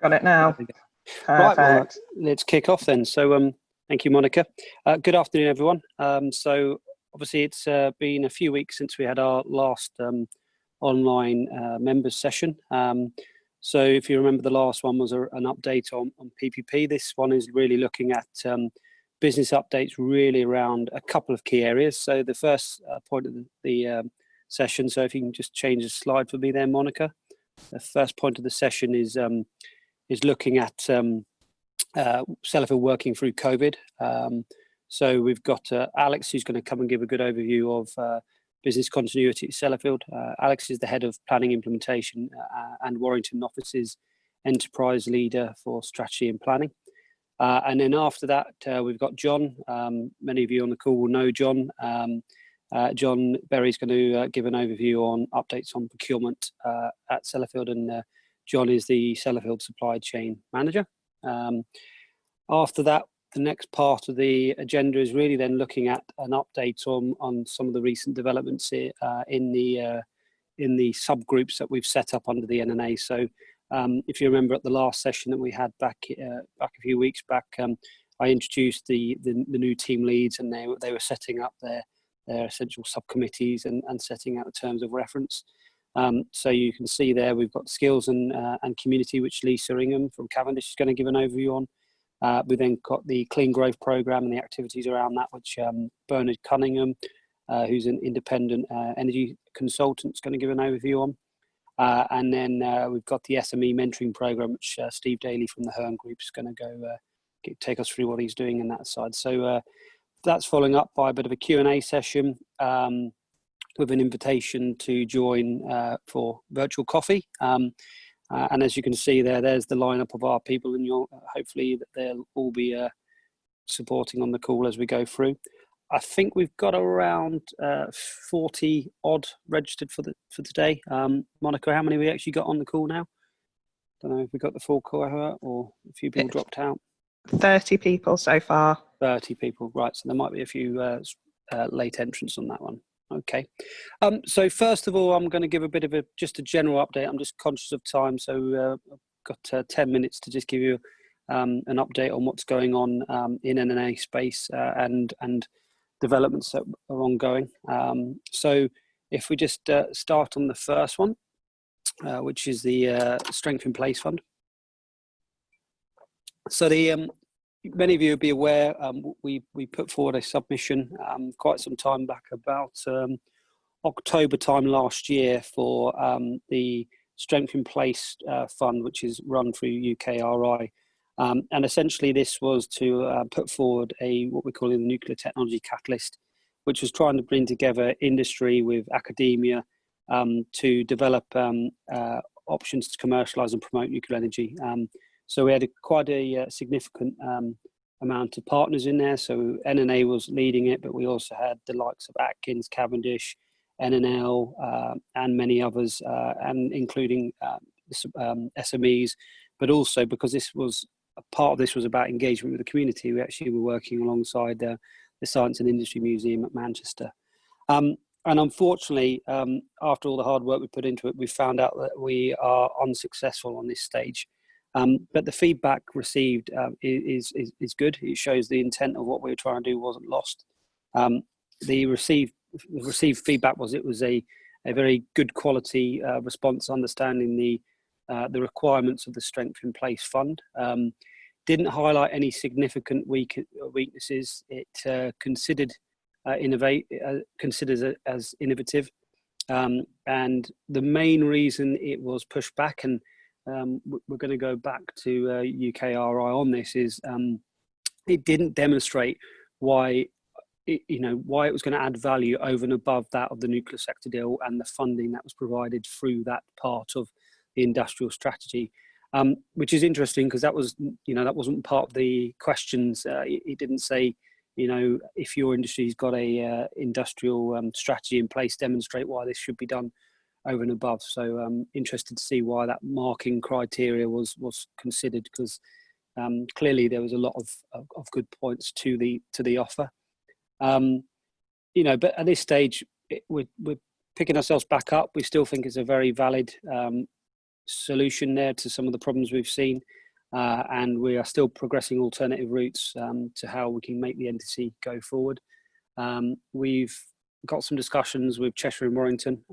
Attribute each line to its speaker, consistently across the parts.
Speaker 1: Got it now.
Speaker 2: Right, well,
Speaker 1: Perfect.
Speaker 2: let's kick off then. So thank you, Monica. Good afternoon, everyone. So obviously it's been a few weeks since we had our last online members session. So if you remember, the last one was an update on PPP. This one is really looking at business updates really around a couple of key areas. So the first point of the session, so if you can just change the slide for me there, Monica. The first point of the session is looking at Sellafield working through COVID. So we've got Alex, who's going to come and give a good overview of business continuity at Sellafield. Alex is the head of planning implementation and Warrington office's enterprise leader for strategy and planning. And then after that, we've got John. Many of you on the call will know John. John Berry's going to give an overview on updates on procurement at Sellafield, and John is the Sellafield supply chain manager. After that, the next part of the agenda is really then looking at an update on some of the recent developments here, in the subgroups that we've set up under the NNA. So if you remember at the last session that we had back a few weeks back, I introduced the new team leads, and they were setting up their essential subcommittees and setting out the terms of reference. So you can see there we've got skills and community, which Lisa Ingham from Cavendish is going to give an overview on. We then got the Clean Growth Program and the activities around that, which Bernard Cunningham, who's an independent energy consultant, is going to give an overview on. And then we've got the Sme Mentoring Program, which Steve Daly from the Herne Group is going to go take us through what he's doing in that side. So that's following up by a bit of a Q&A session with an invitation to join for virtual coffee. And as you can see there's the lineup of our people, and you'll hopefully that they'll all be supporting on the call as we go through. I think we've got around 40 odd registered for today. Monica, how many we actually got on the call now? Don't know if we got the full cohort or a few people dropped out.
Speaker 1: 30 people so far.
Speaker 2: 30 people, right? So there might be a few late entrants on that one. Okay. So first of all, I'm going to give a bit of just a general update. I'm just conscious of time, so I've got 10 minutes to just give you an update on what's going on in NNA space and developments that are ongoing. So if we just start on the first one, which is the Strength in Place Fund. So many of you will be aware, we put forward a submission quite some time back, about October time last year, for the Strength in Place Fund, which is run through UKRI. And essentially this was to put forward what we're calling the Nuclear Technology Catalyst, which was trying to bring together industry with academia to develop options to commercialise and promote nuclear energy. So we had quite a significant amount of partners in there. So NNA was leading it, but we also had the likes of Atkins, Cavendish, NNL, and many others, and including SMEs. But also, because this was a part of this was about engagement with the community, we actually were working alongside the Science and Industry Museum at Manchester. And unfortunately, after all the hard work we put into it, we found out that we are unsuccessful on this stage. But the feedback received is good. It shows the intent of what we were trying to do wasn't lost. The received feedback was it was a very good quality response, understanding the requirements of the Strength in Place Fund. Didn't highlight any significant weaknesses. It considers it as innovative, and the main reason it was pushed back, and we're going to go back to UKRI on this, is it didn't demonstrate why it was going to add value over and above that of the nuclear sector deal and the funding that was provided through that part of the industrial strategy, which is interesting because that wasn't part of the questions. It didn't say, if your industry's got a industrial strategy in place, demonstrate why this should be done over and above. So I'm interested to see why that marking criteria was considered, because clearly there was a lot of good points to the offer. But at this stage, we're picking ourselves back up. We still think it's a very valid solution there to some of the problems we've seen, and we are still progressing alternative routes to how we can make the entity go forward. We've got some discussions with Cheshire and Warrington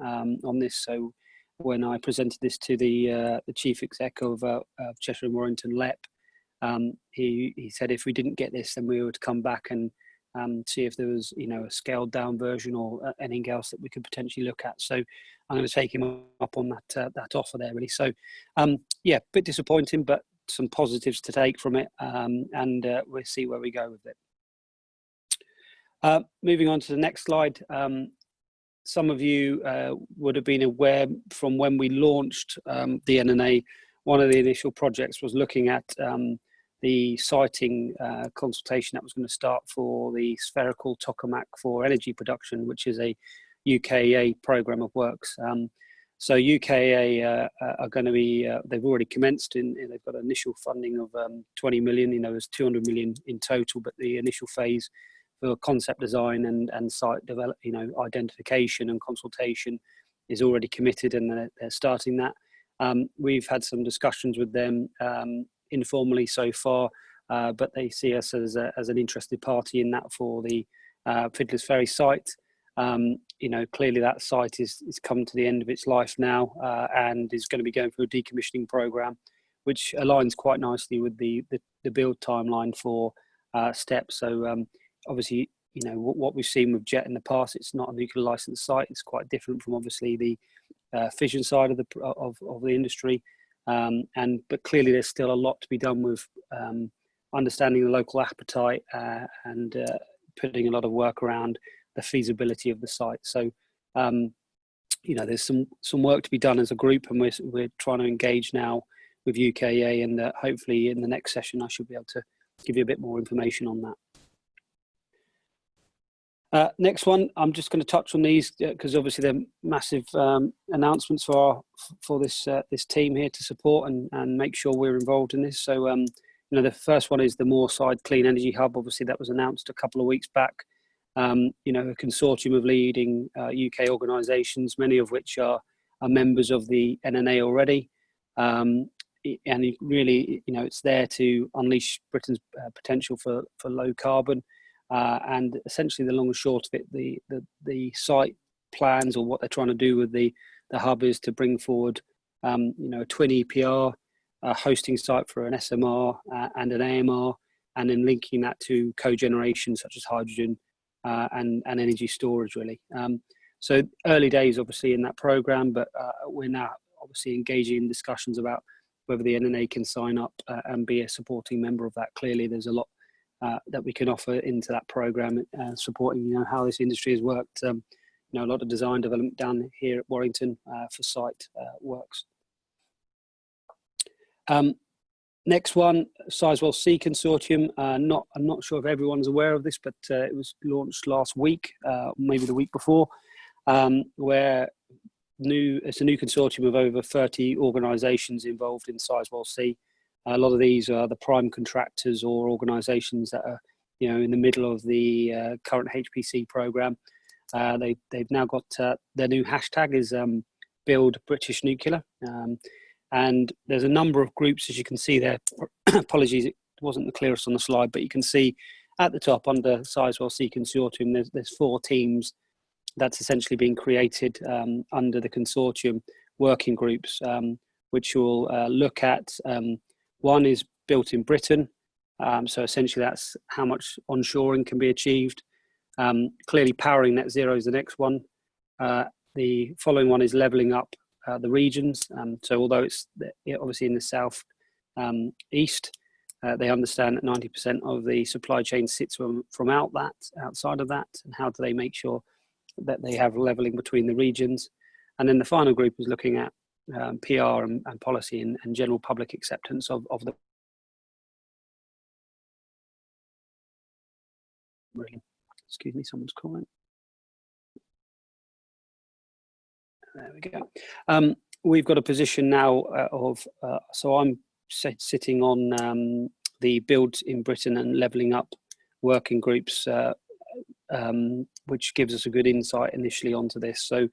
Speaker 2: on this. So when I presented this to the chief exec of Cheshire and Warrington, Lep, he said if we didn't get this, then we would come back and see if there was, a scaled down version or anything else that we could potentially look at. So I'm going to take him up on that offer there, really. So yeah, a bit disappointing, but some positives to take from it, and we'll see where we go with it. Moving on to the next slide. Some of you would have been aware from when we launched the NNA, one of the initial projects was looking at the siting consultation that was going to start for the spherical tokamak for energy production, which is a UKA program of works. So UKA are going to be, they've already commenced they've got initial funding of 20 million, there's 200 million in total, but the initial phase for concept design and site develop, identification and consultation is already committed, and they're starting that. We've had some discussions with them informally so far, but they see us as an interested party in that for the Fiddler's Ferry site. Clearly that site is come to the end of its life now, and is going to be going through a decommissioning program, which aligns quite nicely with the build timeline for STEP. So obviously, what we've seen with JET in the past, it's not a nuclear licensed site. It's quite different from obviously the fission side of the industry, but clearly there's still a lot to be done with understanding the local appetite and putting a lot of work around the feasibility of the site. So there's some work to be done as a group, and we're trying to engage now with UKA, and hopefully in the next session I should be able to give you a bit more information on that. Next one, I'm just going to touch on these because obviously they're massive announcements for this team here to support and make sure we're involved in this. So the first one is the Moorside Clean Energy Hub. Obviously that was announced a couple of weeks back. A consortium of leading UK organisations, many of which are members of the NNA already, and really, it's there to unleash Britain's potential for low carbon. And essentially, the long and short of it, the site plans, or what they're trying to do with the hub, is to bring forward, a twin EPR, a hosting site for an SMR and an AMR, and then linking that to cogeneration such as hydrogen and energy storage, really. So early days, obviously, in that program, but we're now obviously engaging in discussions about whether the NNA can sign up and be a supporting member of that. Clearly, there's a lot that we can offer into that program, supporting how this industry has worked. A lot of design development down here at Warrington for site works. Next one, Sizewell C Consortium. I'm not sure if everyone's aware of this, but it was launched last week, maybe the week before, where it's a new consortium of over 30 organisations involved in Sizewell C. A lot of these are the prime contractors or organisations that are, in the middle of the current HPC program. They've now got their new hashtag is Build British Nuclear, and there's a number of groups, as you can see there. Apologies, it wasn't the clearest on the slide, but you can see at the top under Sizewell C Consortium, there's 4 teams that's essentially been created under the consortium working groups, which will look at. One is built in Britain, so essentially that's how much onshoring can be achieved. Clearly powering net zero is the next one. The following one is levelling up the regions. So although it's obviously in the south east, they understand that 90% of the supply chain sits from outside of that, and how do they make sure that they have levelling between the regions. And then the final group is looking at PR and policy and general public acceptance of the. Really, excuse me, someone's calling. There we go. We've got a position now so I'm sitting on the Build in Britain and Levelling Up working groups, which gives us a good insight initially onto this. So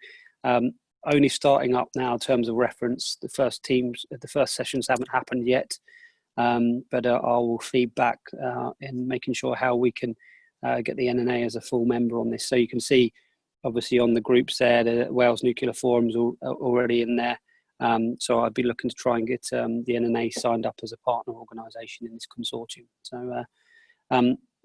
Speaker 2: only starting up now in terms of reference. The first sessions haven't happened yet, but I will feed back in making sure how we can get the NNA as a full member on this. So you can see, obviously, on the groups there, the Wales Nuclear Forum's already in there. So I'd be looking to try and get the NNA signed up as a partner organisation in this consortium. So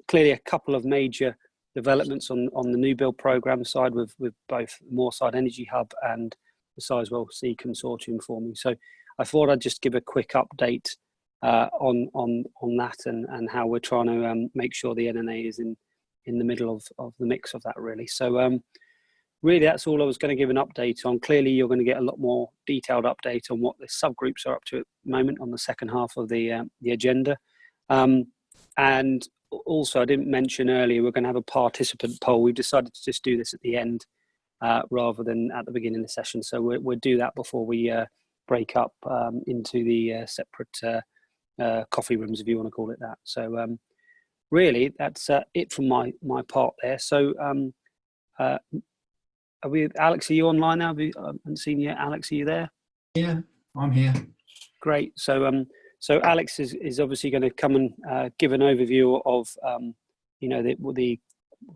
Speaker 2: clearly a couple of major developments on the new build programme side with both Moorside Energy Hub and the Sizewell C Consortium forming. So I thought I'd just give a quick update on that and how we're trying to make sure the NNA is in the middle of the mix of that, really. So really, that's all I was going to give an update on. Clearly, you're going to get a lot more detailed update on what the subgroups are up to at the moment on the second half of the agenda. And also, I didn't mention earlier, we're going to have a participant poll. We've decided to just do this at the end rather than at the beginning of the session. So we'll do that before we break up into the separate coffee rooms, if you want to call it that. So really, that's it from my part there. So Alex, are you online now? I haven't seen you. Alex, are you there?
Speaker 3: Yeah, I'm here.
Speaker 2: Great. So so Alex is obviously going to come and give an overview of the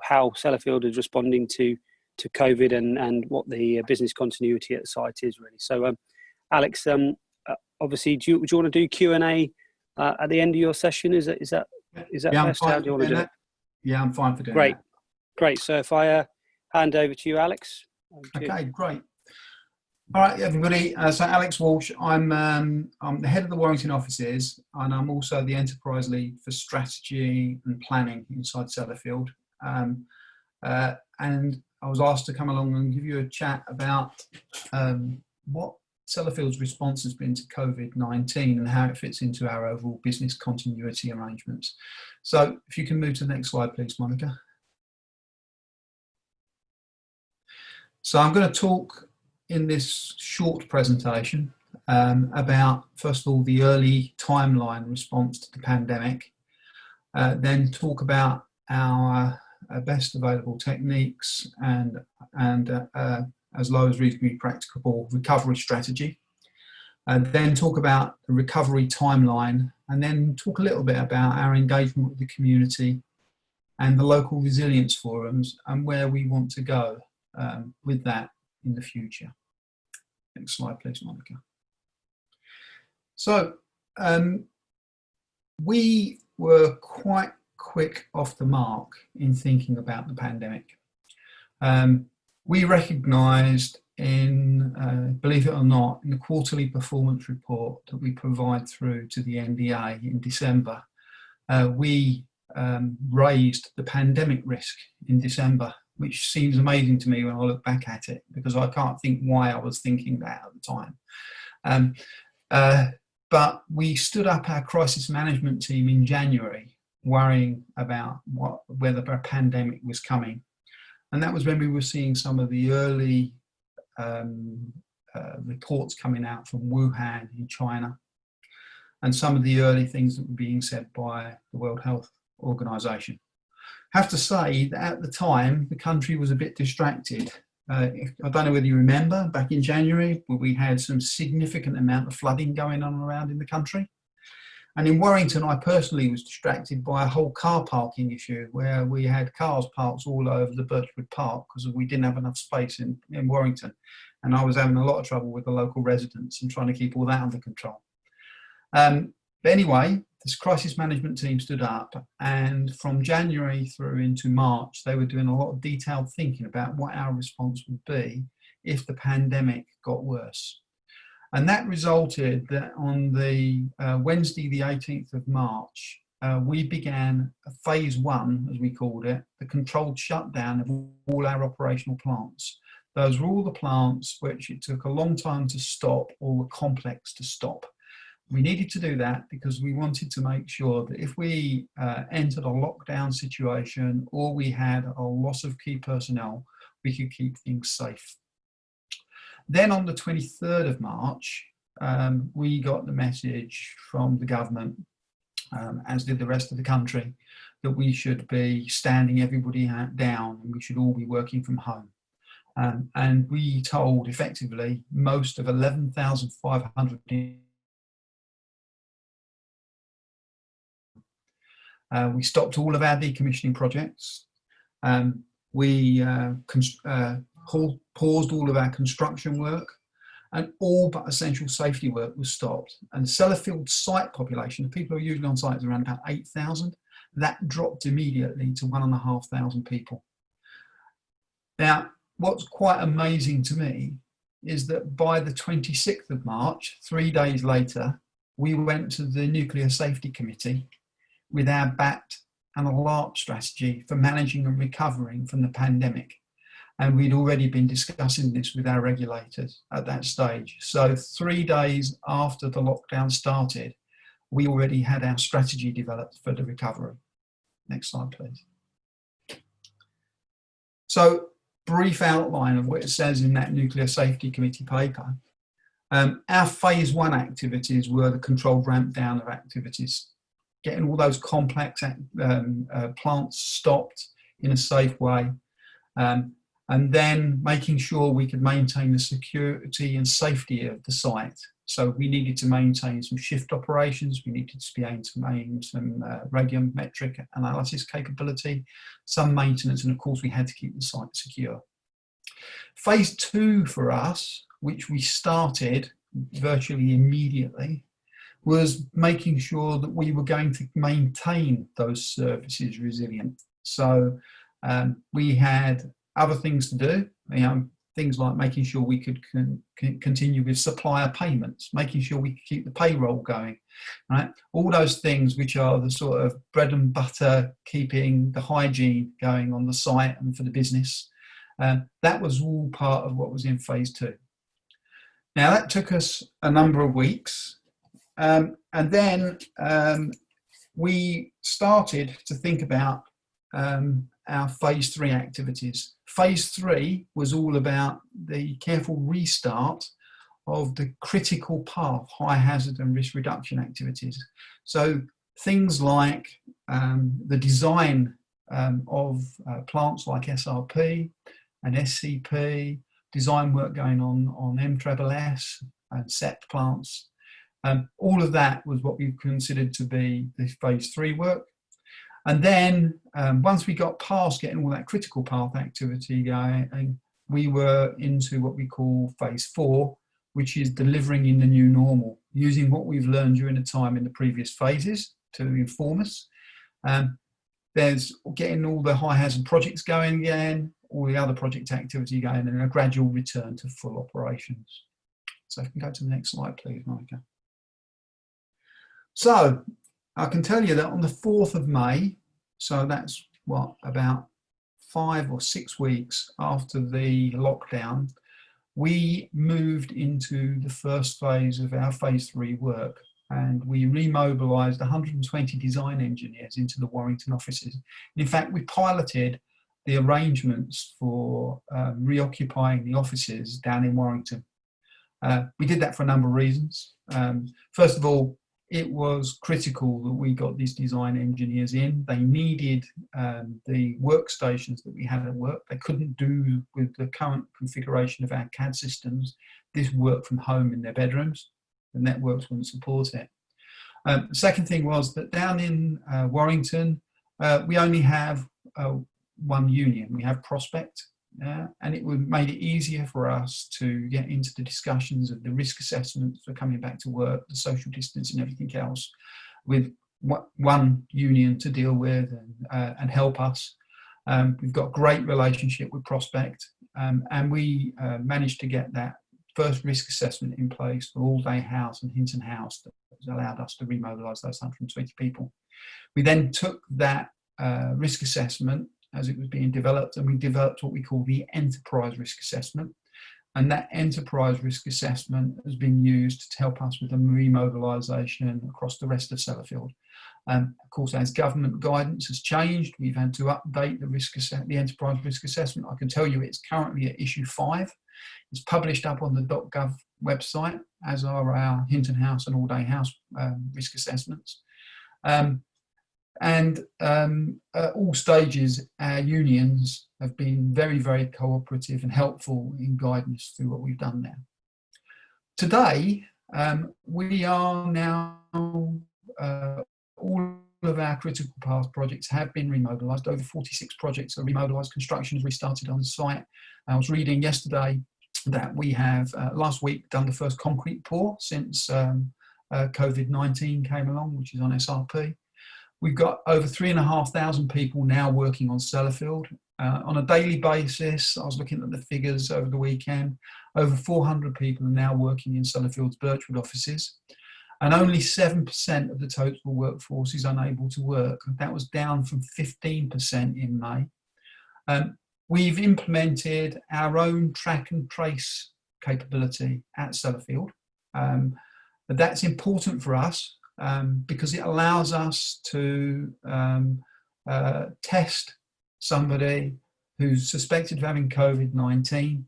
Speaker 2: how Sellafield is responding to COVID and what the business continuity at the site is, really. So Alex, obviously, do you want to do Q&A at the end of your session? Is that
Speaker 3: Yeah,
Speaker 2: best? How do you want to do it?
Speaker 3: Yeah, I'm fine for doing that.
Speaker 2: Great. So if I hand over to you, Alex.
Speaker 3: Okay, great. All right, everybody. So Alex Walsh, I'm the head of the Warrington offices, and I'm also the enterprise lead for strategy and planning inside Sellafield. And I was asked to come along and give you a chat about what Sellafield's response has been to COVID-19 and how it fits into our overall business continuity arrangements. So if you can move to the next slide, please, Monica. So I'm going to talk in this short presentation about, first of all, the early timeline response to the pandemic, then talk about our best available techniques and as low as reasonably practicable recovery strategy, then talk about the recovery timeline, and then talk a little bit about our engagement with the community and the local resilience forums and where we want to go with that in the future. Next slide, please, Monica. So we were quite quick off the mark in thinking about the pandemic. We recognised in, believe it or not, in the quarterly performance report that we provide through to the NDA in December, we raised the pandemic risk in December, which seems amazing to me when I look back at it, because I can't think why I was thinking that at the time. But we stood up our crisis management team in January, worrying about whether a pandemic was coming. And that was when we were seeing some of the early reports coming out from Wuhan in China, and some of the early things that were being said by the World Health Organization. I have to say that at the time, the country was a bit distracted. I don't know whether you remember, back in January, we had some significant amount of flooding going on around in the country. And in Warrington, I personally was distracted by a whole car parking issue where we had cars parked all over the Birchwood Park because we didn't have enough space in Warrington. And I was having a lot of trouble with the local residents and trying to keep all that under control. But anyway, this crisis management team stood up, and from January through into March, they were doing a lot of detailed thinking about what our response would be if the pandemic got worse. And that resulted that on the Wednesday, the 18th of March, we began phase 1, as we called it, the controlled shutdown of all our operational plants. Those were all the plants which it took a long time to stop, or were complex to stop. We needed to do that because we wanted to make sure that if we entered a lockdown situation or we had a loss of key personnel, we could keep things safe. Then on the 23rd of March, we got the message from the government, as did the rest of the country, that we should be standing everybody down and we should all be working from home. And we told effectively most of 11,500 we stopped all of our decommissioning projects. We paused all of our construction work, and all but essential safety work was stopped. And Sellafield site population, the people who are usually on site, is around about 8,000. That dropped immediately to 1,500 people. Now, what's quite amazing to me is that by the 26th of March, 3 days later, we went to the Nuclear Safety Committee with our BAT and ALARP strategy for managing and recovering from the pandemic. And we'd already been discussing this with our regulators at that stage. So 3 days after the lockdown started, we already had our strategy developed for the recovery. Next slide, please. So, brief outline of what it says in that Nuclear Safety Committee paper. Our phase 1 activities were the controlled ramp down of activities, getting all those complex plants stopped in a safe way, and then making sure we could maintain the security and safety of the site. So we needed to maintain some shift operations, we needed to be able to maintain some radiometric analysis capability, some maintenance, and of course we had to keep the site secure. Phase 2 for us, which we started virtually immediately, was making sure that we were going to maintain those services resilient. So we had other things to do, things like making sure we could continue with supplier payments, making sure we could keep the payroll going, right? All those things which are the sort of bread and butter, keeping the hygiene going on the site and for the business. That was all part of what was in phase 2. Now that took us a number of weeks, and then we started to think about our phase 3 activities. Phase 3 was all about the careful restart of the critical path, high hazard and risk reduction activities. So things like the design of plants like SRP and SCP, design work going on MSSS and SEP plants. All of that was what we considered to be the phase 3 work. And then once we got past getting all that critical path activity going, we were into what we call phase 4, which is delivering in the new normal, using what we've learned during the time in the previous phases to inform us. There's getting all the high hazard projects going again, all the other project activity going, and a gradual return to full operations. So if we can go to the next slide, please, Monica. So I can tell you that on the 4th of May, so that's what, about 5 or 6 weeks after the lockdown, we moved into the first phase of our phase 3 work, and we remobilised 120 design engineers into the Warrington offices. In fact, we piloted the arrangements for reoccupying the offices down in Warrington. We did that for a number of reasons. First of all, it was critical that we got these design engineers in. They needed the workstations that we had at work. They couldn't do with the current configuration of our CAD systems this work from home in their bedrooms. The networks wouldn't support it. The second thing was that down in Warrington, we only have one union. We have Prospect, and it made it easier for us to get into the discussions of the risk assessments for coming back to work, the social distance and everything else, with one union to deal with and help us. We've got a great relationship with Prospect, and we managed to get that first risk assessment in place for All-Day House and Hinton House that allowed us to remobilise those 120 people. We then took that risk assessment as it was being developed, and we developed what we call the enterprise risk assessment. And that enterprise risk assessment has been used to help us with the remobilisation across the rest of Sellafield. Of course, as government guidance has changed, we've had to update the enterprise risk assessment. I can tell you it's currently at issue 5. It's published up on the .gov website, as are our Hinton House and All-Day House risk assessments. And at all stages, our unions have been very, very cooperative and helpful in guiding us through what we've done now. Today, we are now, all of our critical path projects have been remobilised. Over 46 projects are remobilised. Construction has restarted on site. I was reading yesterday that we have, last week, done the first concrete pour since COVID-19 came along, which is on SRP. We've got over 3,500 people now working on Sellafield. On a daily basis, I was looking at the figures over the weekend, over 400 people are now working in Sellafield's Birchwood offices, and only 7% of the total workforce is unable to work. That was down from 15% in May. We've implemented our own track and trace capability at Sellafield. That's important for us because it allows us to test somebody who's suspected of having COVID-19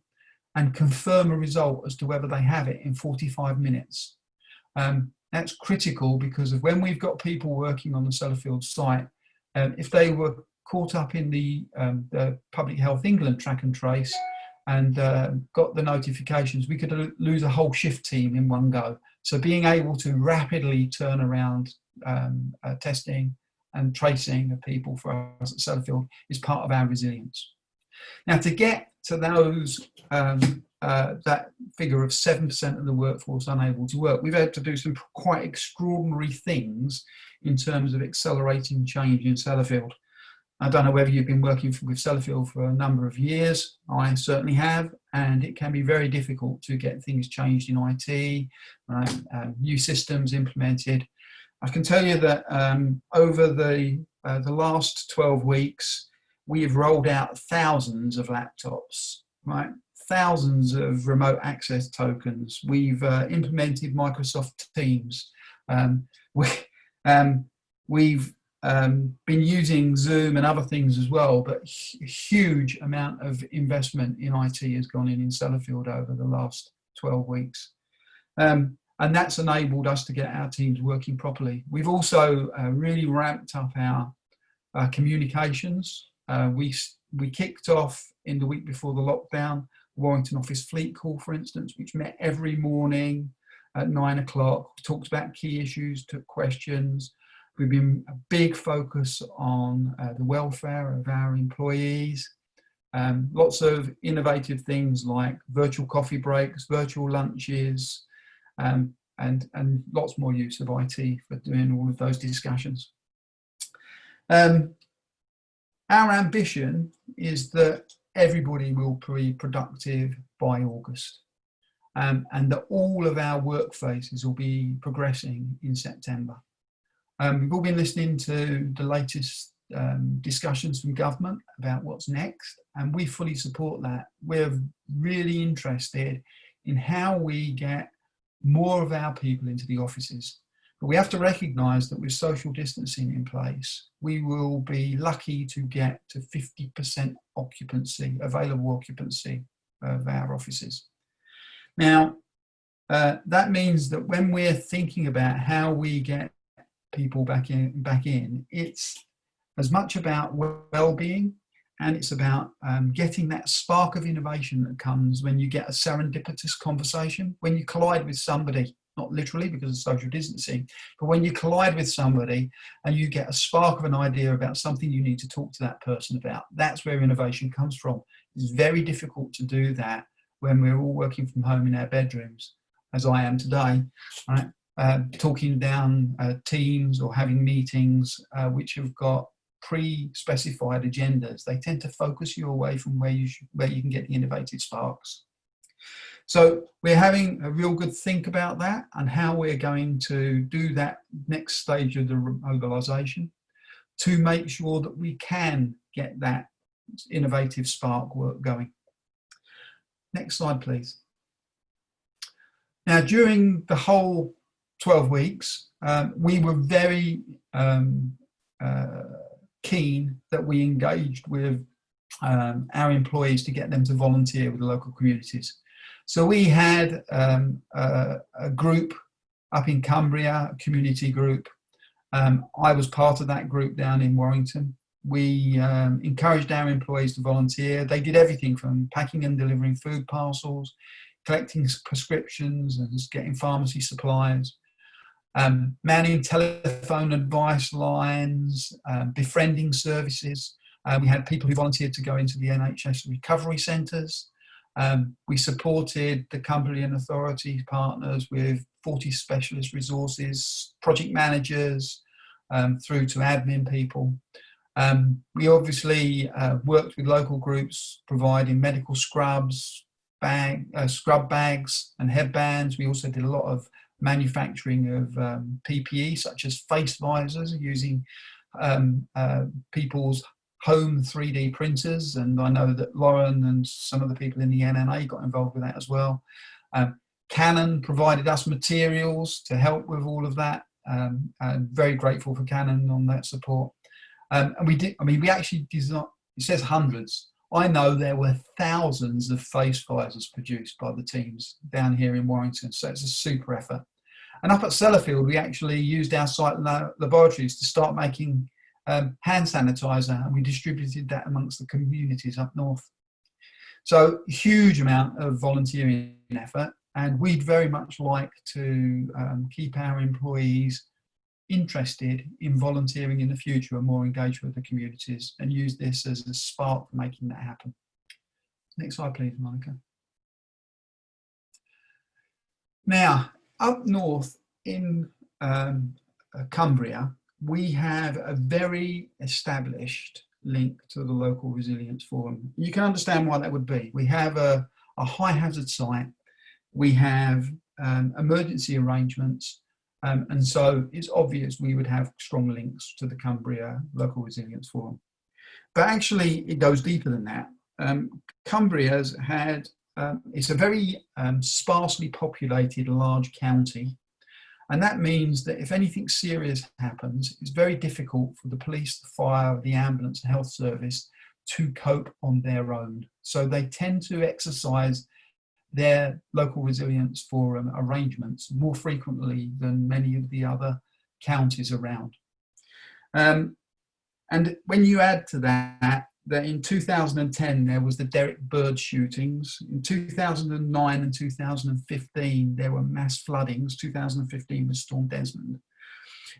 Speaker 3: and confirm a result as to whether they have it in 45 minutes. That's critical because of when we've got people working on the Sellafield site, if they were caught up in the Public Health England track and trace and got the notifications, we could lose a whole shift team in one go. So being able to rapidly turn around testing and tracing of people for us at Sellafield is part of our resilience. Now, to get to those that figure of 7% of the workforce unable to work, we've had to do some quite extraordinary things in terms of accelerating change in Sellafield. I don't know whether you've been working with Sellafield for a number of years. I certainly have, and it can be very difficult to get things changed in IT, new systems implemented. I can tell you that over the last 12 weeks, we have rolled out thousands of laptops, right? Thousands of remote access tokens. We've implemented Microsoft Teams. We've been using Zoom and other things as well, but a huge amount of investment in IT has gone in Sellafield over the last 12 weeks. And that's enabled us to get our teams working properly. We've also really ramped up our communications. We kicked off in the week before the lockdown, Warrington office fleet call, for instance, which met every morning at 9 o'clock, talked about key issues, took questions. We've been a big focus on the welfare of our employees. Lots of innovative things like virtual coffee breaks, virtual lunches, and lots more use of IT for doing all of those discussions. Our ambition is that everybody will be productive by August, and that all of our work phases will be progressing in September. We've all been listening to the latest discussions from government about what's next, and we fully support that. We're really interested in how we get more of our people into the offices. But we have to recognise that with social distancing in place, we will be lucky to get to 50% occupancy, available occupancy of our offices. Now, that means that when we're thinking about how we get people back in, it's as much about well-being, and it's about getting that spark of innovation that comes when you get a serendipitous conversation, when you collide with somebody, not literally because of social distancing, but when you collide with somebody and you get a spark of an idea about something you need to talk to that person about. That's where innovation comes from. It's very difficult to do that when we're all working from home in our bedrooms, as I am today, right? Talking down teams or having meetings which have got pre-specified agendas. They tend to focus you away from where you can get the innovative sparks. So we're having a real good think about that and how we're going to do that next stage of the mobilisation to make sure that we can get that innovative spark work going. Next slide, please. Now, during the whole 12 weeks, we were very keen that we engaged with our employees to get them to volunteer with the local communities. So we had a group up in Cumbria, a community group, I was part of that group down in Warrington. We encouraged our employees to volunteer. They did everything from packing and delivering food parcels, collecting prescriptions and just getting pharmacy supplies, manning telephone advice lines, befriending services. We had people who volunteered to go into the NHS recovery centres. We supported the Cumbrian Authority partners with 40 specialist resources, project managers, through to admin people. We obviously worked with local groups providing medical scrubs, scrub bags and headbands. We also did a lot of manufacturing of PPE, such as face visors, using people's home 3D printers, and I know that Loren and some of the people in the NNA got involved with that as well. Canon provided us materials to help with all of that. I'm very grateful for Canon on that support. And we actually designed, it says hundreds. I know there were thousands of face visors produced by the teams down here in Warrington, so it's a super effort. And up at Sellafield, we actually used our site laboratories to start making hand sanitizer, and we distributed that amongst the communities up north. So huge amount of volunteering effort, and we'd very much like to keep our employees interested in volunteering in the future and more engaged with the communities, and use this as a spark for making that happen. Next slide, please, Monica. Now, up north in Cumbria, we have a very established link to the local resilience forum. You can understand why that would be. We have a high hazard site, we have emergency arrangements, and so it's obvious we would have strong links to the Cumbria Local Resilience Forum. But actually it goes deeper than that. Cumbria's had, it's a very sparsely populated large county, and that means that if anything serious happens, it's very difficult for the police, the fire, the ambulance and health service to cope on their own. So they tend to exercise their local resilience forum arrangements more frequently than many of the other counties around. And when you add to that in 2010 there was the Derrick Bird shootings. In 2009 and 2015 there were mass floodings. 2015 was Storm Desmond.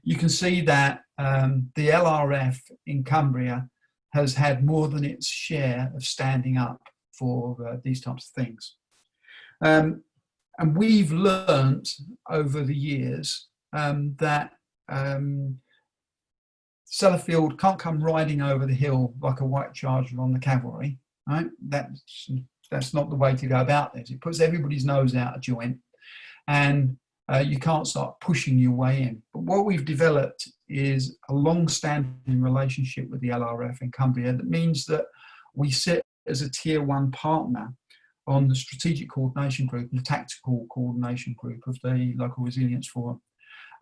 Speaker 3: You can see that the LRF in Cumbria has had more than its share of standing up for these types of things. And we've learnt over the years that Sellafield can't come riding over the hill like a white charger on the cavalry, right? That's not the way to go about this. It puts everybody's nose out of joint, and you can't start pushing your way in. But what we've developed is a long-standing relationship with the LRF in Cumbria that means that we sit as a tier 1 partner on the strategic coordination group and the tactical coordination group of the Local Resilience Forum.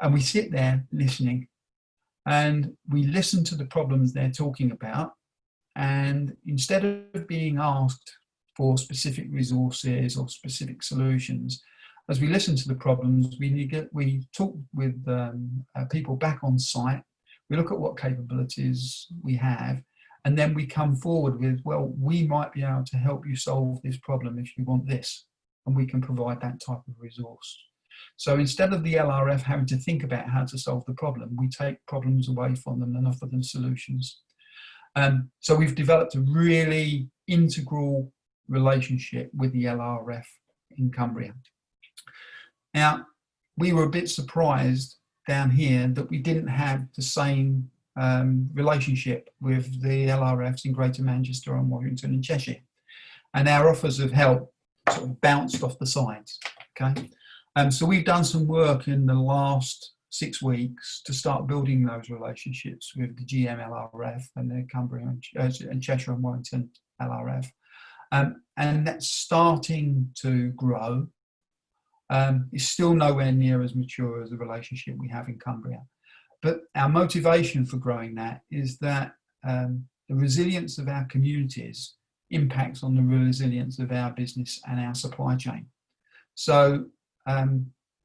Speaker 3: And we sit there listening, and we listen to the problems they're talking about. And instead of being asked for specific resources or specific solutions, as we listen to the problems, we talk with people back on site. We look at what capabilities we have, and then we come forward with, well, we might be able to help you solve this problem if you want this, and we can provide that type of resource. So instead of the LRF having to think about how to solve the problem, we take problems away from them and offer them solutions. So we've developed a really integral relationship with the LRF in Cumbria. Now, we were a bit surprised down here that we didn't have the same relationship with the LRFs in Greater Manchester and Warrington and Cheshire. And our offers of help sort of bounced off the sides, okay? So we've done some work in the last 6 weeks to start building those relationships with the GM LRF and the Cumbria and Cheshire and Warrington LRF. And that's starting to grow. It's still nowhere near as mature as the relationship we have in Cumbria. But our motivation for growing that is that the resilience of our communities impacts on the resilience of our business and our supply chain. So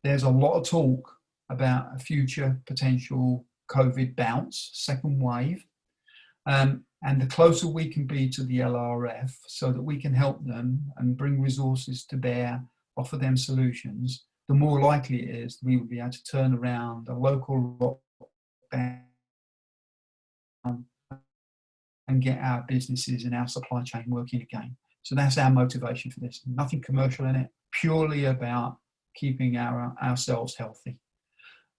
Speaker 3: there's a lot of talk about a future potential COVID bounce, second wave. And the closer we can be to the LRF so that we can help them and bring resources to bear, offer them solutions, the more likely it is we will be able to turn around a local lockdown and get our businesses and our supply chain working again. So that's our motivation for this. Nothing commercial in it, purely about keeping ourselves healthy.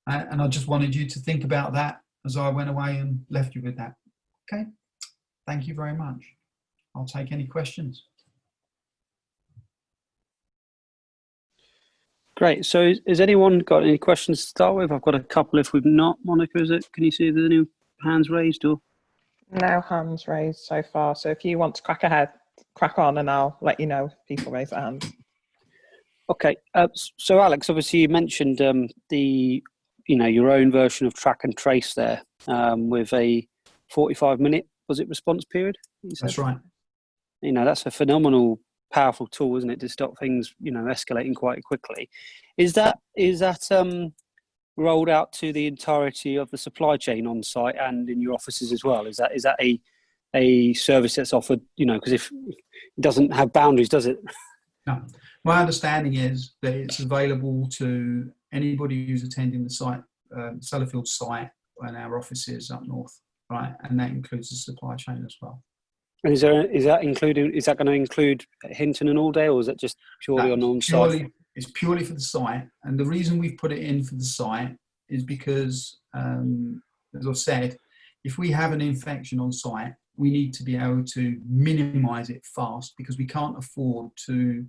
Speaker 3: And I just wanted you to think about that as I went away and left you with that. Okay, thank you very much. I'll take any questions.
Speaker 2: Great. So has anyone got any questions to start with? I've got a couple. If we've not, Monica, can you see if there's any hands raised or?
Speaker 1: No hands raised so far. So if you want to crack on, and I'll let you know if people raise their hands.
Speaker 2: Okay. So Alex, obviously you mentioned your own version of track and trace there with a 45-minute, was it, response period?
Speaker 3: That's right.
Speaker 2: That's a phenomenal, powerful tool, isn't it, to stop things, escalating quite quickly. Is that rolled out to the entirety of the supply chain on site and in your offices as well? Is that a service that's offered, because if it doesn't have boundaries, does it?
Speaker 3: No. My understanding is that it's available to anybody who's attending the site, Sellafield site, and our offices up north, right? And that includes the supply chain as well. And
Speaker 2: is that going to include Hinton and Alldale, or is that just purely on site?
Speaker 3: It's purely for the site, and the reason we've put it in for the site is because, as I've said, if we have an infection on site, we need to be able to minimise it fast, because we can't afford to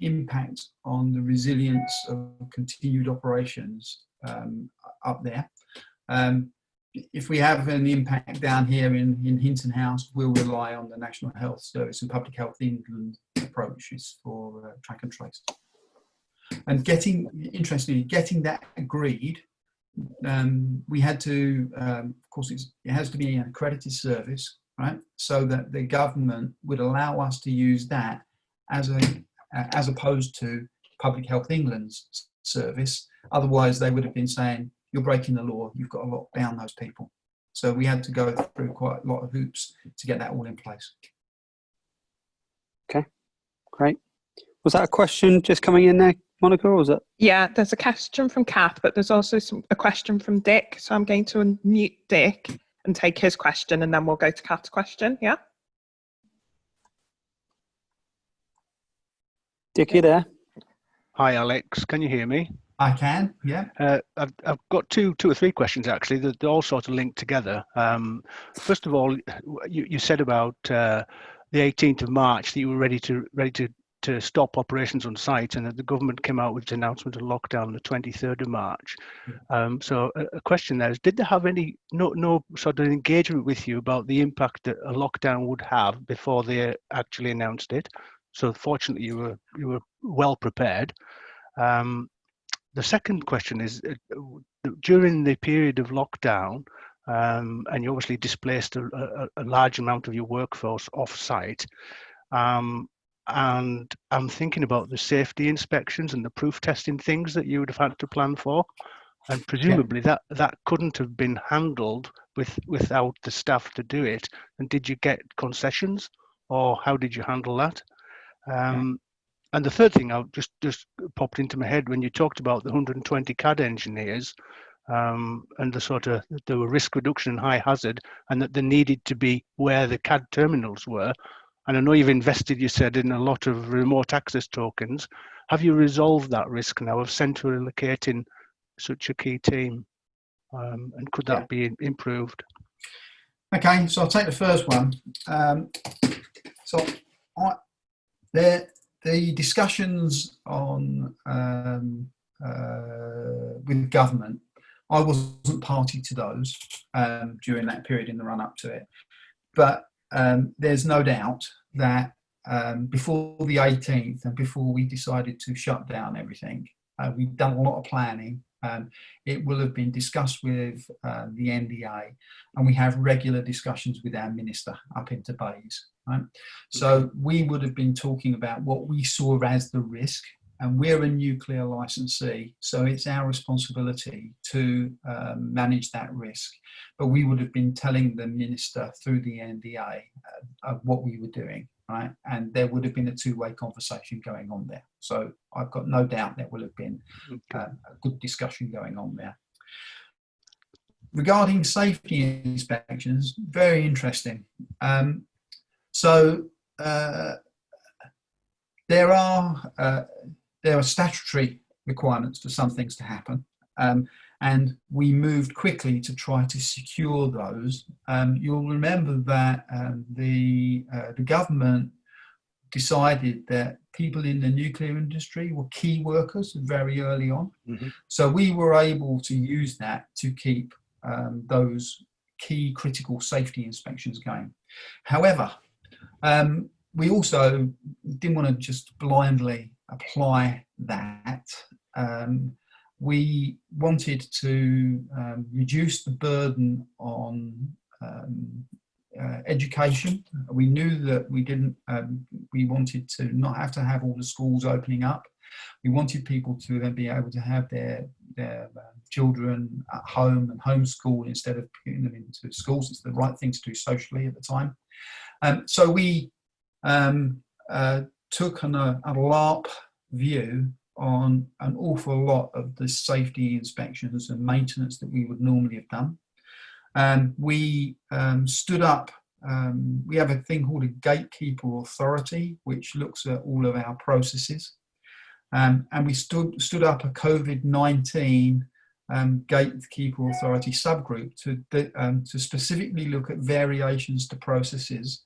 Speaker 3: impact on the resilience of continued operations up there. If we have an impact down here in Hinton House, we'll rely on the National Health Service and Public Health England approaches for track and trace. And interestingly, getting that agreed, we had to, of course, it has to be an accredited service, right? So that the government would allow us to use that as opposed to Public Health England's service. Otherwise, they would have been saying, you're breaking the law, you've got to lock down those people. So we had to go through quite a lot of hoops to get that all in place.
Speaker 2: Okay, great. Was that a question just coming in there, Monica, or was it?
Speaker 1: Yeah, there's a question from Kath, but there's also a question from Dick. So I'm going to unmute Dick and take his question, and then we'll go to Kath's question, yeah?
Speaker 2: Dick, you there?
Speaker 4: Hi, Alex. Can you hear me?
Speaker 3: I can, yeah.
Speaker 4: I've got two or three questions, actually. They're all sort of linked together. First of all, you said about the 18th of March that you were ready to stop operations on site, and that the government came out with an announcement of lockdown on the 23rd of March. So a question there is, did they have no sort of engagement with you about the impact that a lockdown would have before they actually announced it? So fortunately, you were well prepared. The second question is, during the period of lockdown, and you obviously displaced a large amount of your workforce off-site, and I'm thinking about the safety inspections and the proof testing things that you would have had to plan for, and presumably that couldn't have been handled without the staff to do it. And did you get concessions, or how did you handle that? And the third thing just popped into my head when you talked about the 120 CAD engineers, and there were risk reduction and high hazard, and that they needed to be where the CAD terminals were. And I know you've invested, you said, in a lot of remote access tokens. Have you resolved that risk now of centrally locating such a key team? And could that be improved?
Speaker 3: Okay, so I'll take the first one. The discussions on with government, I wasn't party to those during that period in the run up to it. But there's no doubt that before the 18th and before we decided to shut down everything, we've done a lot of planning. It will have been discussed with the NDA, and we have regular discussions with our minister up into Bays. Right? So we would have been talking about what we saw as the risk and we're a nuclear licensee, so it's our responsibility to manage that risk. But we would have been telling the minister through the NDA what we were doing, right? And there would have been a two-way conversation going on there. So I've got no doubt there will have been a good discussion going on there. Regarding safety inspections, very interesting. There are statutory requirements for some things to happen, and we moved quickly to try to secure those. You'll remember that the government decided that people in the nuclear industry were key workers very early on. So we were able to use that to keep those key critical safety inspections going. However, we also didn't want to just blindly apply that. We wanted to reduce the burden on education. We knew that we wanted to not have to have all the schools opening up. We wanted people to then be able to have their children at home and homeschool instead of putting them into schools. It's the right thing to do socially at the time. So we took a LARP view on an awful lot of the safety inspections and maintenance that we would normally have done. We stood up, we have a thing called a gatekeeper authority, which looks at all of our processes. And we stood up a COVID-19 gatekeeper authority subgroup to specifically look at variations to processes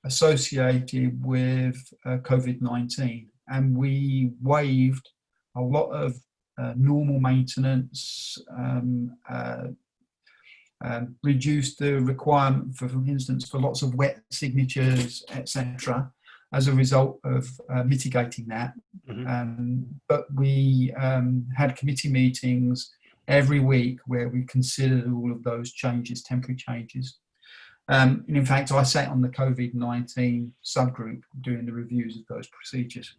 Speaker 3: associated with COVID-19. And we waived a lot of normal maintenance, reduced the requirement for instance, for lots of wet signatures, etc., as a result of mitigating that. But we had committee meetings every week where we considered all of those changes, temporary changes. And in fact, I sat on the COVID-19 subgroup doing the reviews of those procedures.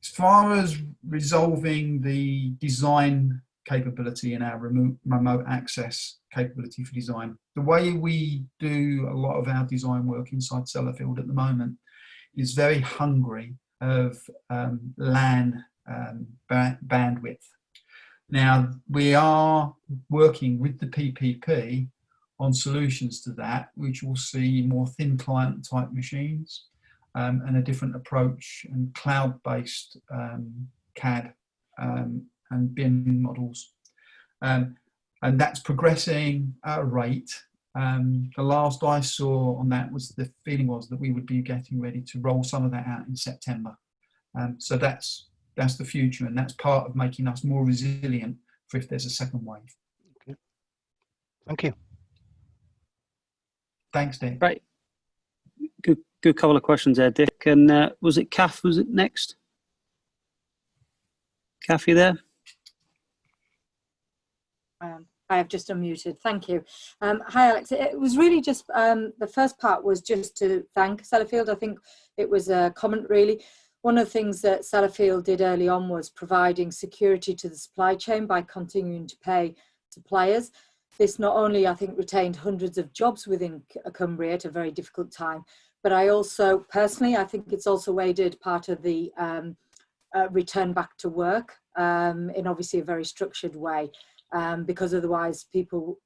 Speaker 3: As far as resolving the design capability and our remote access capability for design, the way we do a lot of our design work inside Sellafield at the moment is very hungry of LAN bandwidth. Now, we are working with the PPP on solutions to that, which will see more thin client type machines and a different approach and cloud-based CAD and BIM models. And that's progressing at a rate. The last I saw on that was the feeling was that we would be getting ready to roll some of that out in September. So that's the future, and that's part of making us more resilient for if there's a second wave.
Speaker 4: Okay. Thank you.
Speaker 3: Thanks, Dick.
Speaker 2: Right. Good couple of questions there, Dick. And was it Kath? Was it next? Kath, you there?
Speaker 5: I have just unmuted. Thank you. Hi, Alex. It was really just the first part was just to thank Sellafield. I think it was a comment, really. One of the things that Sellafield did early on was providing security to the supply chain by continuing to pay suppliers. This not only, I think, retained hundreds of jobs within Cumbria at a very difficult time, but I also, personally, I think it's also aided part of the return back to work in obviously a very structured way. Because otherwise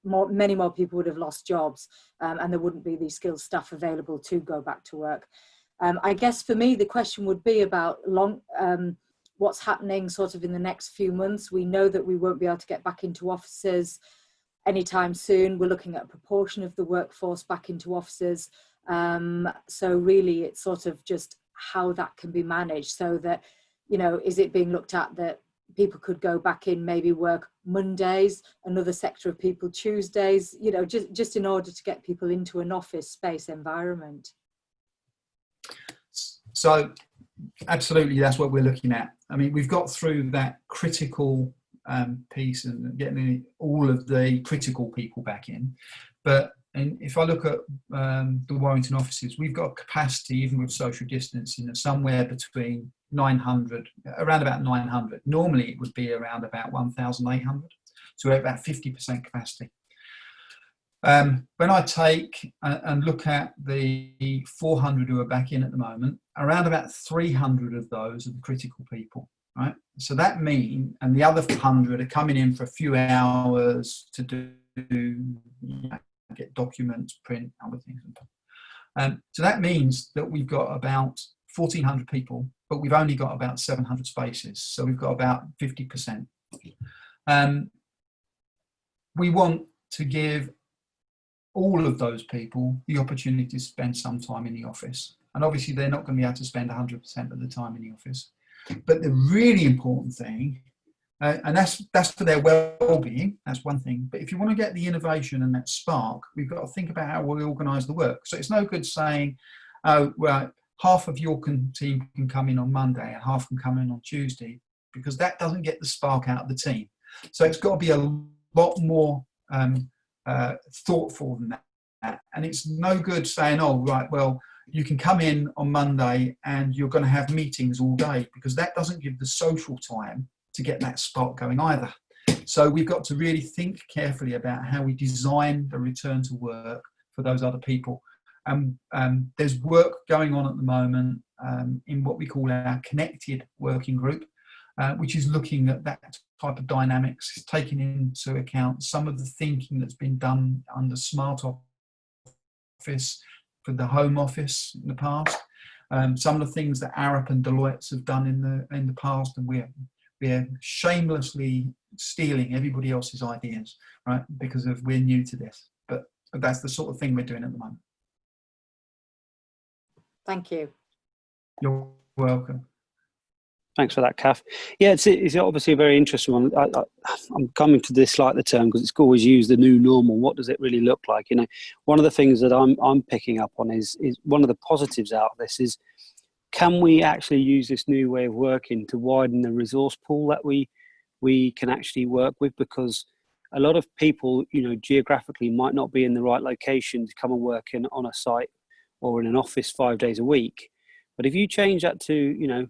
Speaker 5: many more people would have lost jobs and there wouldn't be these skilled staff available to go back to work. I guess for me, the question would be about what's happening sort of in the next few months. We know that we won't be able to get back into offices anytime soon. We're looking at a proportion of the workforce back into offices. So really it's sort of just how that can be managed so that, you know, is it being looked at that people could go back in, maybe work Mondays, another sector of people Tuesdays, you know, just in order to get people into an office space environment.
Speaker 3: So absolutely, that's what we're looking at. I mean, we've got through that critical piece and getting all of the critical people back in. But if I look at the Warrington offices, we've got capacity, even with social distancing, of somewhere between 900, around about 900. Normally it would be around about 1,800. So we're at about 50% capacity. When I take and look at the 400 who are back in at the moment, around about 300 of those are the critical people, right? So that means, and the other 100 are coming in for a few hours to do, get documents, print, other things. So that means that we've got about 1,400 people, but we've only got about 700 spaces. So we've got about 50%. We want to give all of those people the opportunity to spend some time in the office. And obviously they're not going to be able to spend 100% of the time in the office. But the really important thing, and that's for their well-being, that's one thing. But if you want to get the innovation and that spark, we've got to think about how we organise the work. So it's no good saying, oh, well, half of your team can come in on Monday and half can come in on Tuesday, because that doesn't get the spark out of the team. So it's got to be a lot more thoughtful than that. And it's no good saying, oh, right, well, you can come in on Monday and you're going to have meetings all day, because that doesn't give the social time to get that spark going either. So we've got to really think carefully about how we design the return to work for those other people. There's work going on at the moment in what we call our connected working group, which is looking at that type of dynamics, taking into account some of the thinking that's been done under smart office for the home office in the past, some of the things that Arup and Deloitte have done in the past, and we're shamelessly stealing everybody else's ideas, right? Because we're new to this, but that's the sort of thing we're doing at the moment.
Speaker 5: Thank you.
Speaker 3: You're welcome.
Speaker 2: Thanks for that, Kath. Yeah, it's obviously a very interesting one. I'm coming to dislike the term because it's always used, the new normal. What does it really look like? You know, one of the things that I'm picking up on is one of the positives out of this is, can we actually use this new way of working to widen the resource pool that we can actually work with? Because a lot of people, you know, geographically might not be in the right location to come and work on a site or in an office 5 days a week. But if you change that to, you know,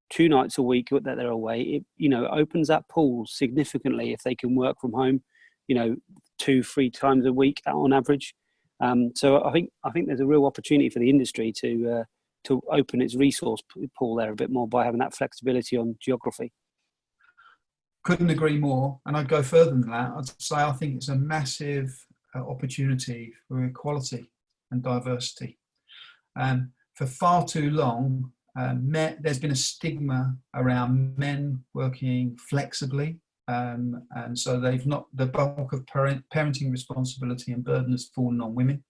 Speaker 2: 2 nights a week that they're away, it, you know, opens that pool significantly if they can work from home, you know, 2-3 times a week on average. So I think there's a real opportunity for the industry to open its resource pool there a bit more by having that flexibility on geography.
Speaker 3: Couldn't agree more. And I'd go further than that. I'd say I think it's a massive opportunity for equality and diversity. For far too long, there's been a stigma around men working flexibly, and so the bulk of parenting responsibility and burden has fallen on women.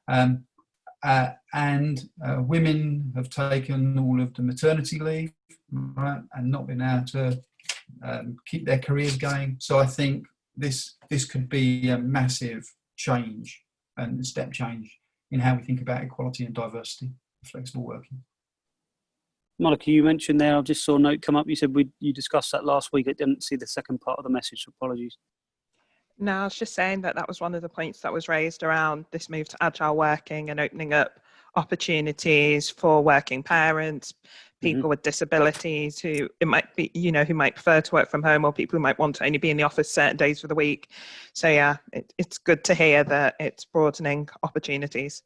Speaker 3: And women have taken all of the maternity leave, right, and not been able to keep their careers going. So I think this could be a massive change and a step change in how we think about equality and diversity, flexible working.
Speaker 2: Monica, you mentioned there, I just saw a note come up. You said you discussed that last week. I didn't see the second part of the message, so apologies.
Speaker 1: No, I was just saying that was one of the points that was raised around this move to agile working and opening up opportunities for working parents, people with disabilities who it might be, you know, who might prefer to work from home, or people who might want to only be in the office certain days of the week. So yeah, it's good to hear that it's broadening opportunities.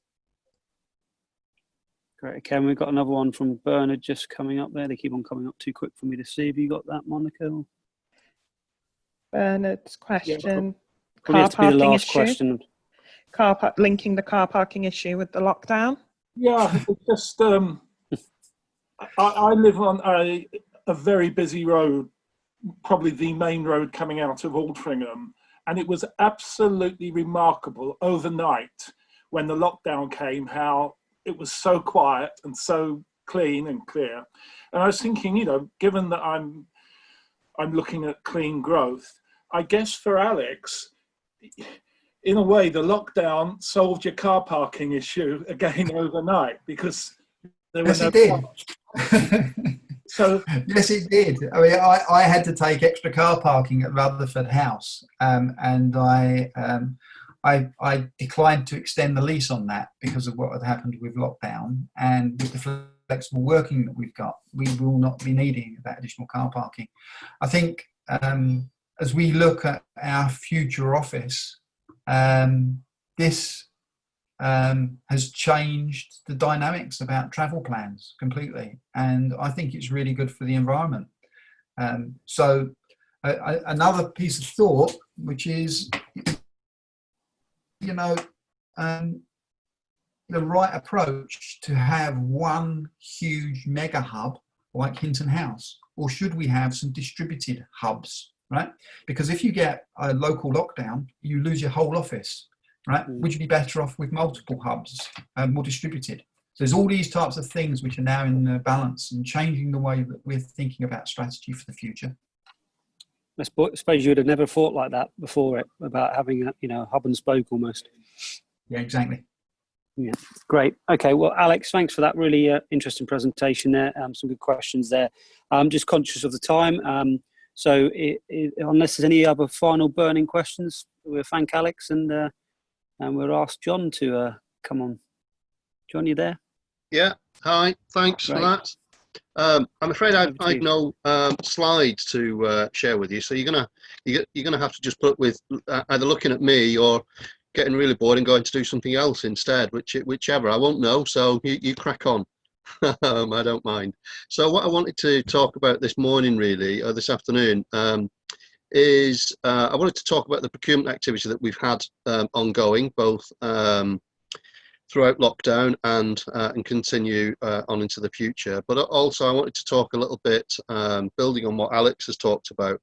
Speaker 2: Great. Okay, and we've got another one from Bernard just coming up there. They keep on coming up too quick for me to see. Have you got that, Monica?
Speaker 1: Bernard's question.
Speaker 2: Yeah, car parking issue. Question.
Speaker 1: Linking the car parking issue with the lockdown.
Speaker 6: Yeah, it's just I live on a very busy road, probably the main road coming out of Altrincham, and it was absolutely remarkable overnight when the lockdown came, how it was so quiet and so clean and clear. And I was thinking, you know, given that I'm looking at clean growth, I guess for Alex, in a way, the lockdown solved your car parking issue again overnight, because there was no
Speaker 3: did. So yes, it did. I mean, I had to take extra car parking at Rutherford House, and I declined to extend the lease on that because of what had happened with lockdown, and with the flexible working that we've got, we will not be needing that additional car parking. I think as we look at our future office, this has changed the dynamics about travel plans completely, and I think it's really good for the environment. So another piece of thought, which is, you know, the right approach to have one huge mega hub like Hinton House, or should we have some distributed hubs, right? Because if you get a local lockdown, you lose your whole office, right? Would you be better off with multiple hubs and more distributed? So there's all these types of things which are now in balance and changing the way that we're thinking about strategy for the future.
Speaker 2: I suppose you would have never thought like that before, about having a, you know, hub and spoke almost.
Speaker 3: Yeah, exactly.
Speaker 2: Yeah, great. Okay, well, Alex, thanks for that really interesting presentation there. Some good questions there. I'm just conscious of the time. So unless there's any other final burning questions, we'll thank Alex and we'll ask John to come on. John, you there?
Speaker 7: Yeah, hi, thanks for that. I'm afraid I've no slides to share with you, so you're gonna have to just put with either looking at me or getting really bored and going to do something else instead, whichever. I won't know, so you crack on. I don't mind. So what I wanted to talk about this morning, really, or this afternoon, is I wanted to talk about the procurement activity that we've had ongoing, both throughout lockdown and continue on into the future. But also I wanted to talk a little bit, building on what Alex has talked about,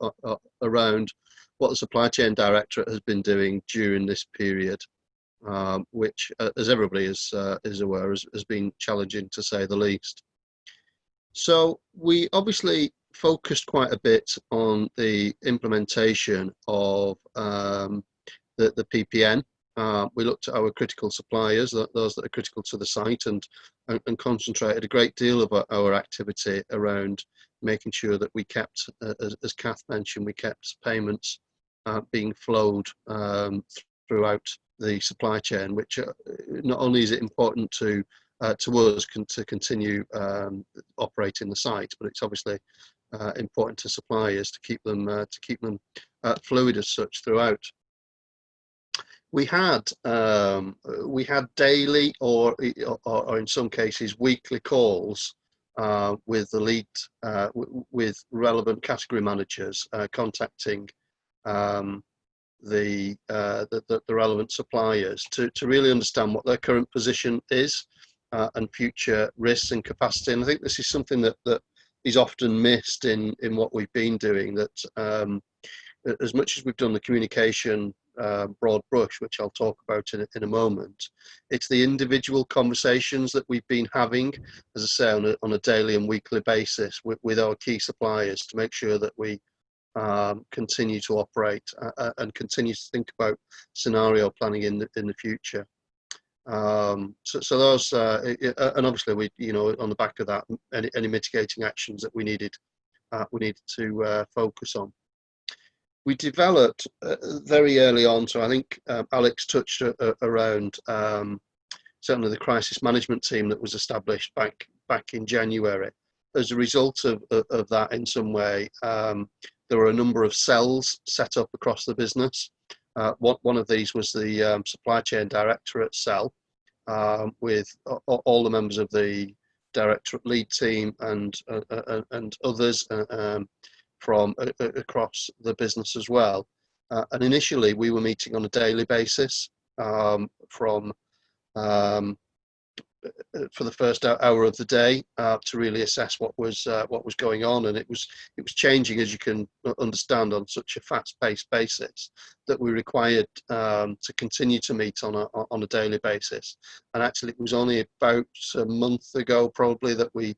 Speaker 7: around what the Supply Chain Directorate has been doing during this period, which, as everybody is aware, has been challenging to say the least. So we obviously focused quite a bit on the implementation of the PPN. We looked at our critical suppliers, those that are critical to the site, and concentrated a great deal of our activity around making sure that we kept, as Kath mentioned, we kept payments being flowed throughout the supply chain, which not only is it important to us to continue operating the site, but it's obviously important to suppliers to keep them fluid as such throughout. We had daily or in some cases weekly calls with the lead with relevant category managers contacting the relevant suppliers to really understand what their current position is and future risks and capacity. And I think this is something that is often missed in what we've been doing, that as much as we've done the communication broad brush, which I'll talk about in a moment, it's the individual conversations that we've been having, as I say, on a daily and weekly basis with our key suppliers to make sure that we continue to operate and continue to think about scenario planning in the future. So those, and obviously we, on the back of that, any mitigating actions that we needed to focus on. We developed very early on, so I think Alex touched around certainly the crisis management team that was established back in January. As a result of that, in some way, there were a number of cells set up across the business. One of these was the Supply Chain Directorate cell, with all the members of the Directorate lead team and others from across the business as well. And initially we were meeting on a daily basis for the first hour of the day to really assess what was going on, and it was changing, as you can understand, on such a fast-paced basis, that we required to continue to meet on a daily basis. And actually it was only about a month ago probably that we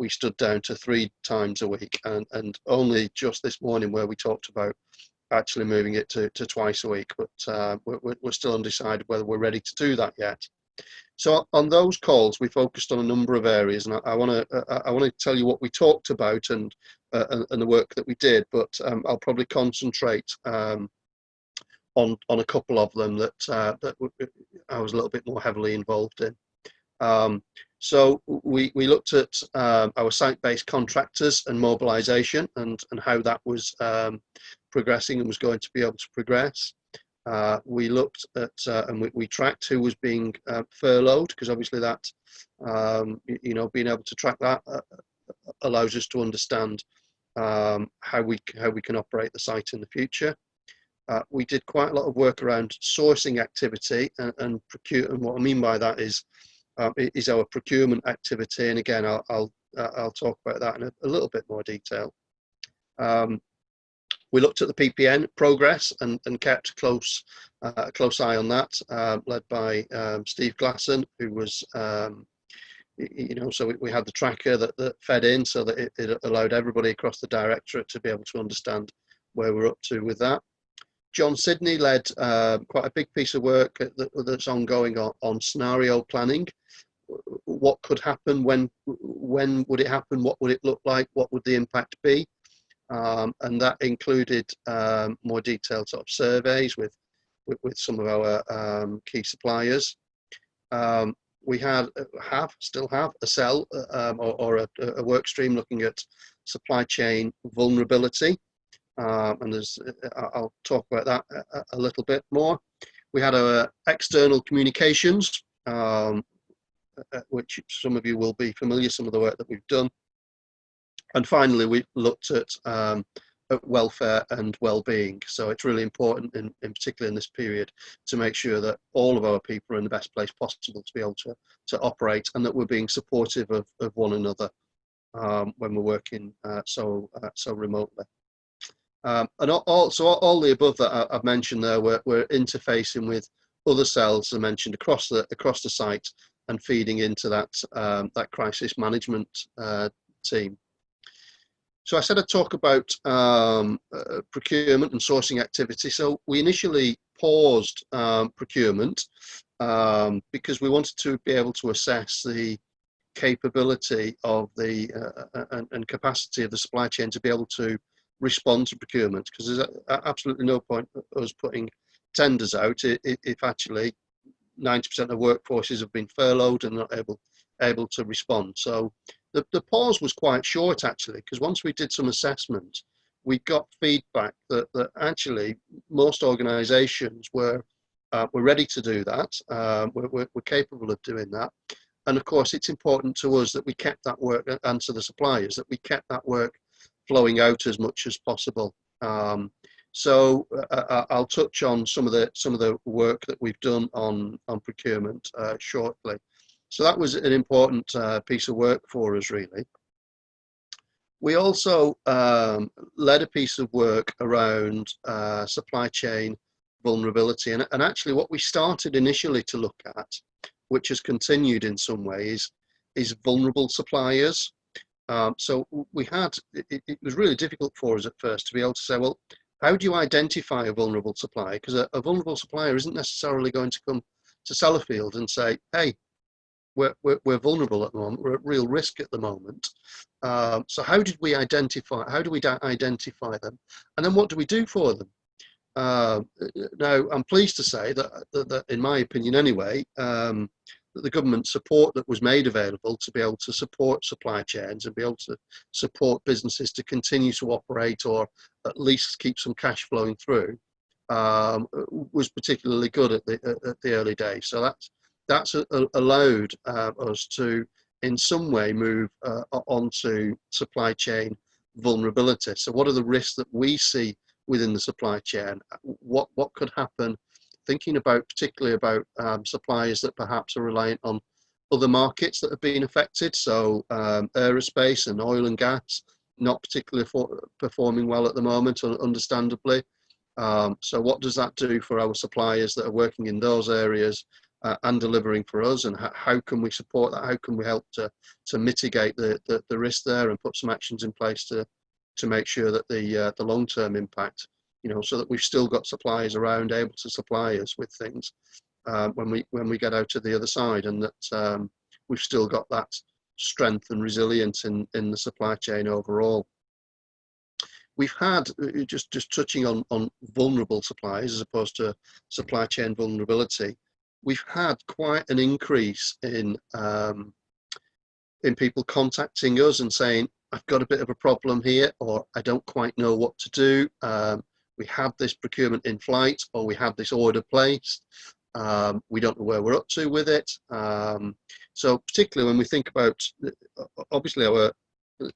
Speaker 7: stood down to 3 times a week, and only just this morning where we talked about actually moving it to twice a week, but we're still undecided whether we're ready to do that yet. So on those calls, we focused on a number of areas, and I want to tell you what we talked about and the work that we did, but I'll probably concentrate on a couple of them that I was a little bit more heavily involved in. So we looked at our site-based contractors and mobilisation and how that was progressing and was going to be able to progress. We looked at and we tracked who was being furloughed, because obviously that, you know, being able to track that allows us to understand how we can operate the site in the future. We did quite a lot of work around sourcing activity and procure. And what I mean by that is our procurement activity. And again, I'll talk about that in a little bit more detail. We looked at the PPN progress and kept a close eye on that, led by Steve Glasson, who was, you know, so we had the tracker that fed in, so that it allowed everybody across the directorate to be able to understand where we're up to with that. John Sidney led quite a big piece of work that's ongoing on scenario planning. What could happen? When would it happen? What would it look like? What would the impact be? And that included more detailed sort of surveys with some of our key suppliers. We still have a cell or a work stream looking at supply chain vulnerability. And I'll talk about that a little bit more. We had our external communications, which some of you will be familiar, some of the work that we've done. And finally, we looked at welfare and well-being. So it's really important, in particular in this period, to make sure that all of our people are in the best place possible to be able to operate, and that we're being supportive of one another when we're working so remotely. And also all the above that I've mentioned there, we're interfacing with other cells I mentioned across the site and feeding into that crisis management team. So I said I'd talk about procurement and sourcing activity. So we initially paused procurement because we wanted to be able to assess the capability of and capacity of the supply chain to be able to respond to procurement, because there's absolutely no point us putting tenders out if actually 90% of workforces have been furloughed and not able to respond. So the pause was quite short, actually, because once we did some assessment, we got feedback that actually most organisations were ready to do that. We're capable of doing that. And of course, it's important to us that we kept that work, and to the suppliers, that we kept that work flowing out as much as possible. So I'll touch on some of the work that we've done on procurement shortly. So that was an important piece of work for us, really. We also led a piece of work around supply chain vulnerability, and actually what we started initially to look at, which has continued in some ways, is vulnerable suppliers. So we had, it was really difficult for us at first to be able to say, well, how do you identify a vulnerable supplier? Because a vulnerable supplier isn't necessarily going to come to Sellafield and say, hey, we're vulnerable at the moment, we're at real risk at the moment. So how do we identify them? And then what do we do for them? Now, I'm pleased to say that in my opinion anyway, that the government support that was made available to be able to support supply chains and be able to support businesses to continue to operate, or at least keep some cash flowing through, was particularly good at the early days. So that's allowed us to in some way move onto supply chain vulnerability. So what are the risks that we see within the supply chain? What could happen? Thinking particularly about suppliers that perhaps are reliant on other markets that have been affected. So aerospace and oil and gas, not particularly performing well at the moment, understandably. So what does that do for our suppliers that are working in those areas and delivering for us, and how can we support that? How can we help to mitigate the risk there and put some actions in place to make sure that the long-term impact, so that we've still got suppliers around able to supply us with things when we get out to the other side, and that we've still got that strength and resilience in the supply chain overall. We've had, just touching on vulnerable suppliers as opposed to supply chain vulnerability, we've had quite an increase in people contacting us and saying, I've got a bit of a problem here, or I don't quite know what to do. We have this procurement in flight, or we have this order placed. We don't know where we're up to with it. So particularly when we think about, obviously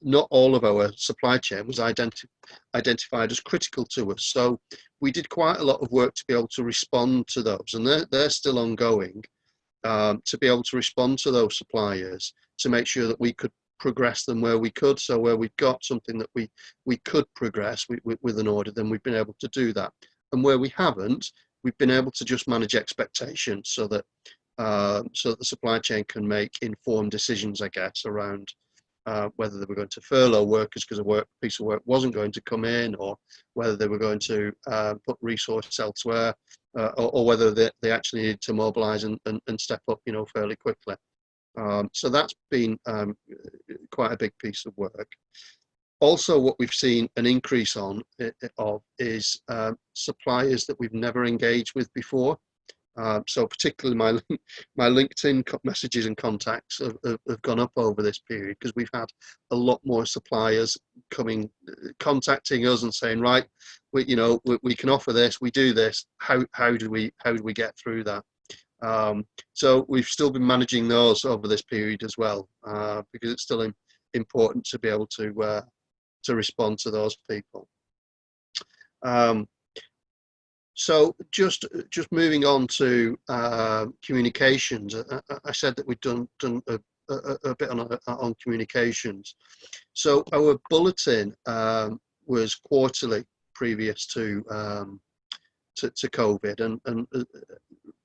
Speaker 7: not all of our supply chain was identified as critical to us. So we did quite a lot of work to be able to respond to those, and they're still ongoing, to be able to respond to those suppliers to make sure that we could progress them where we could. So where we've got something that we could progress with an order, then we've been able to do that. And where we haven't, we've been able to just manage expectations so that the supply chain can make informed decisions, I guess, around whether they were going to furlough workers because a piece of work wasn't going to come in, or whether they were going to put resources elsewhere, or whether they actually needed to mobilise and step up, fairly quickly. So that's been quite a big piece of work. Also, what we've seen an increase of is suppliers that we've never engaged with before. So particularly my LinkedIn messages and contacts have gone up over this period, because we've had a lot more suppliers contacting us and saying, right, we can offer this, we do this. How do we get through that? So we've still been managing those over this period as well, because it's still important to be able to respond to those people. So just moving on to communications. I said that we've done a bit on communications. So our bulletin was quarterly previous to COVID, and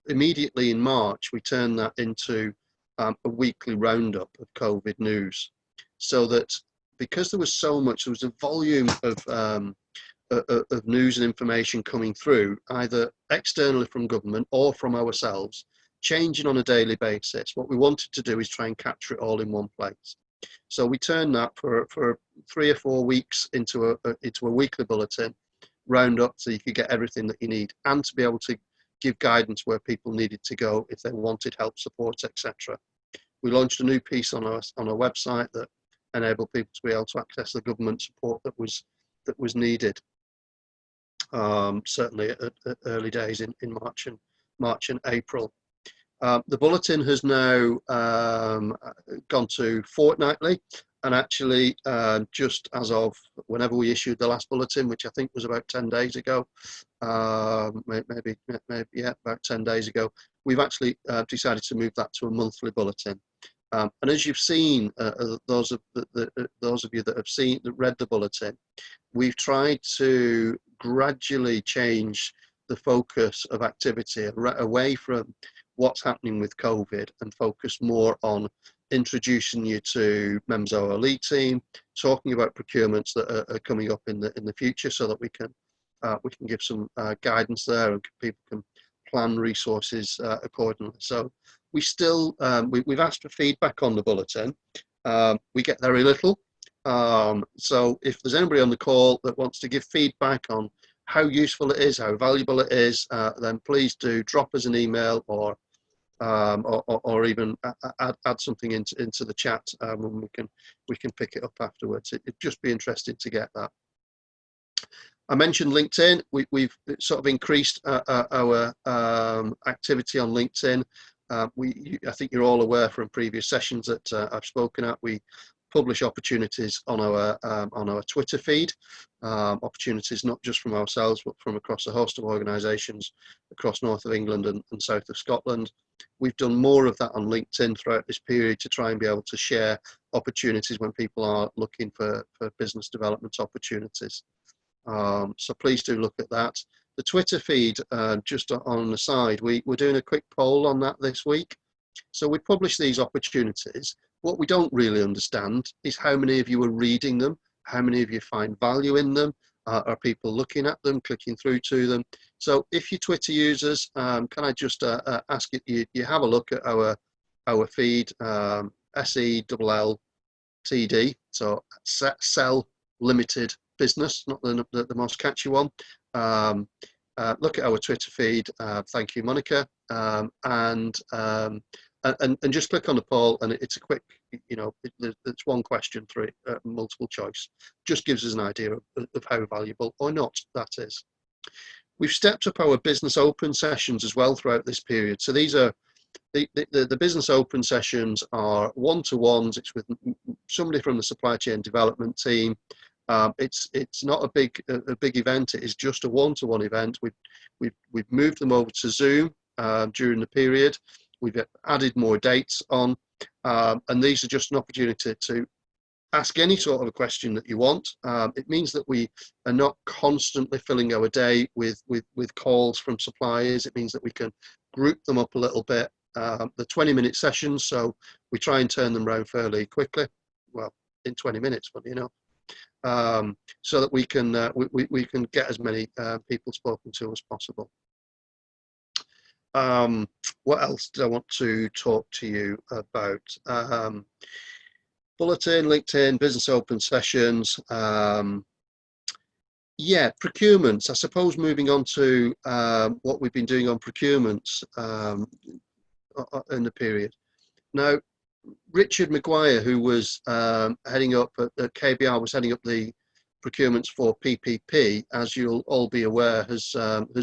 Speaker 7: immediately in March we turned that into a weekly roundup of COVID news, so that because there was a volume of news and information coming through, either externally from government or from ourselves, changing on a daily basis. What we wanted to do is try and capture it all in one place. So we turned that for 3 or 4 weeks into a weekly bulletin roundup, so you could get everything that you need, and to be able to give guidance where people needed to go if they wanted help, support, etc. We launched a new piece on our website that enabled people to be able to access the government support that was needed. Certainly at early days in March and April. The bulletin has now gone to fortnightly, and actually just as of whenever we issued the last bulletin, which I think was about 10 days ago, maybe about 10 days ago, we've actually decided to move that to a monthly bulletin. And as you've seen, those of you that read the bulletin, we've tried to gradually change the focus of activity away from what's happening with COVID and focus more on introducing you to members of our lead team, talking about procurements that are coming up in the future, so that we can give some guidance there, and people can plan resources accordingly. So we still we've asked for feedback on the bulletin. We get very little. So if there's anybody on the call that wants to give feedback on how useful it is, how valuable it is, then please do drop us an email, or even add something into the chat, and we can pick it up afterwards. It'd just be interesting to get that. I mentioned LinkedIn. We've sort of increased our activity on LinkedIn. I think you're all aware from previous sessions that I've spoken at. We publish opportunities on our Twitter feed, opportunities not just from ourselves, but from across a host of organisations across north of England and south of Scotland. We've done more of that on LinkedIn throughout this period to try and be able to share opportunities when people are looking for business development opportunities. So please do look at that. The Twitter feed, just on the side, we're doing a quick poll on that this week. So we publish these opportunities. What we don't really understand is how many of you are reading them, how many of you find value in them, are people looking at them, clicking through to them. So if you're Twitter users, can I just ask you have a look at our feed, SELLTD, so Sell Limited Business, not the most catchy one. look at our Twitter feed. Thank you, Monica. And just click on the poll, and it's a quick, it's one question through multiple choice. Just gives us an idea of how valuable or not that is. We've stepped up our business open sessions as well throughout this period. So these are the business open sessions are one-to-ones. It's with somebody from the supply chain development team. It's not a big event. It is just a one-to-one event. We've moved them over to Zoom during the period. We've added more dates on, and these are just an opportunity to ask any sort of a question that you want. It means that we are not constantly filling our day with calls from suppliers. It means that we can group them up a little bit. The 20-minute sessions, so we try and turn them around fairly quickly. Well, in 20 minutes, but so that we can get as many people spoken to as possible. What else do I want to talk to you about? Bulletin, LinkedIn, business open sessions. Yeah, procurements. I suppose moving on to what we've been doing on procurements in the period. Now, Richard Maguire, who was heading up at KBR, was heading up the procurements for PPP, as you'll all be aware, has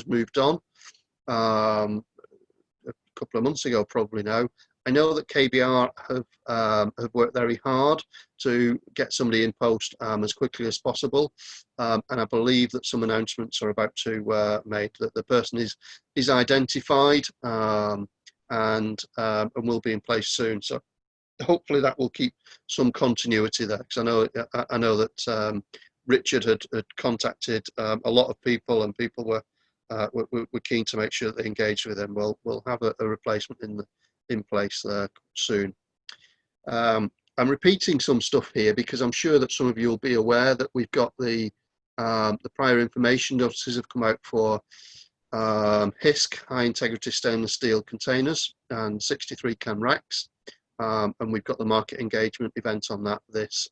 Speaker 7: moved on a couple of months ago, probably now. I know that KBR have worked very hard to get somebody in post as quickly as possible, and I believe that some announcements are about to made that the person is identified and will be in place soon. So hopefully that will keep some continuity there, because I know that Richard had contacted a lot of people, and people were keen to make sure that they engaged with him. We'll have a replacement in place there soon. I'm repeating some stuff here because I'm sure that some of you will be aware that we've got the prior information notices have come out for HISC, high integrity stainless steel containers, and 63 can racks, and we've got the market engagement event on that this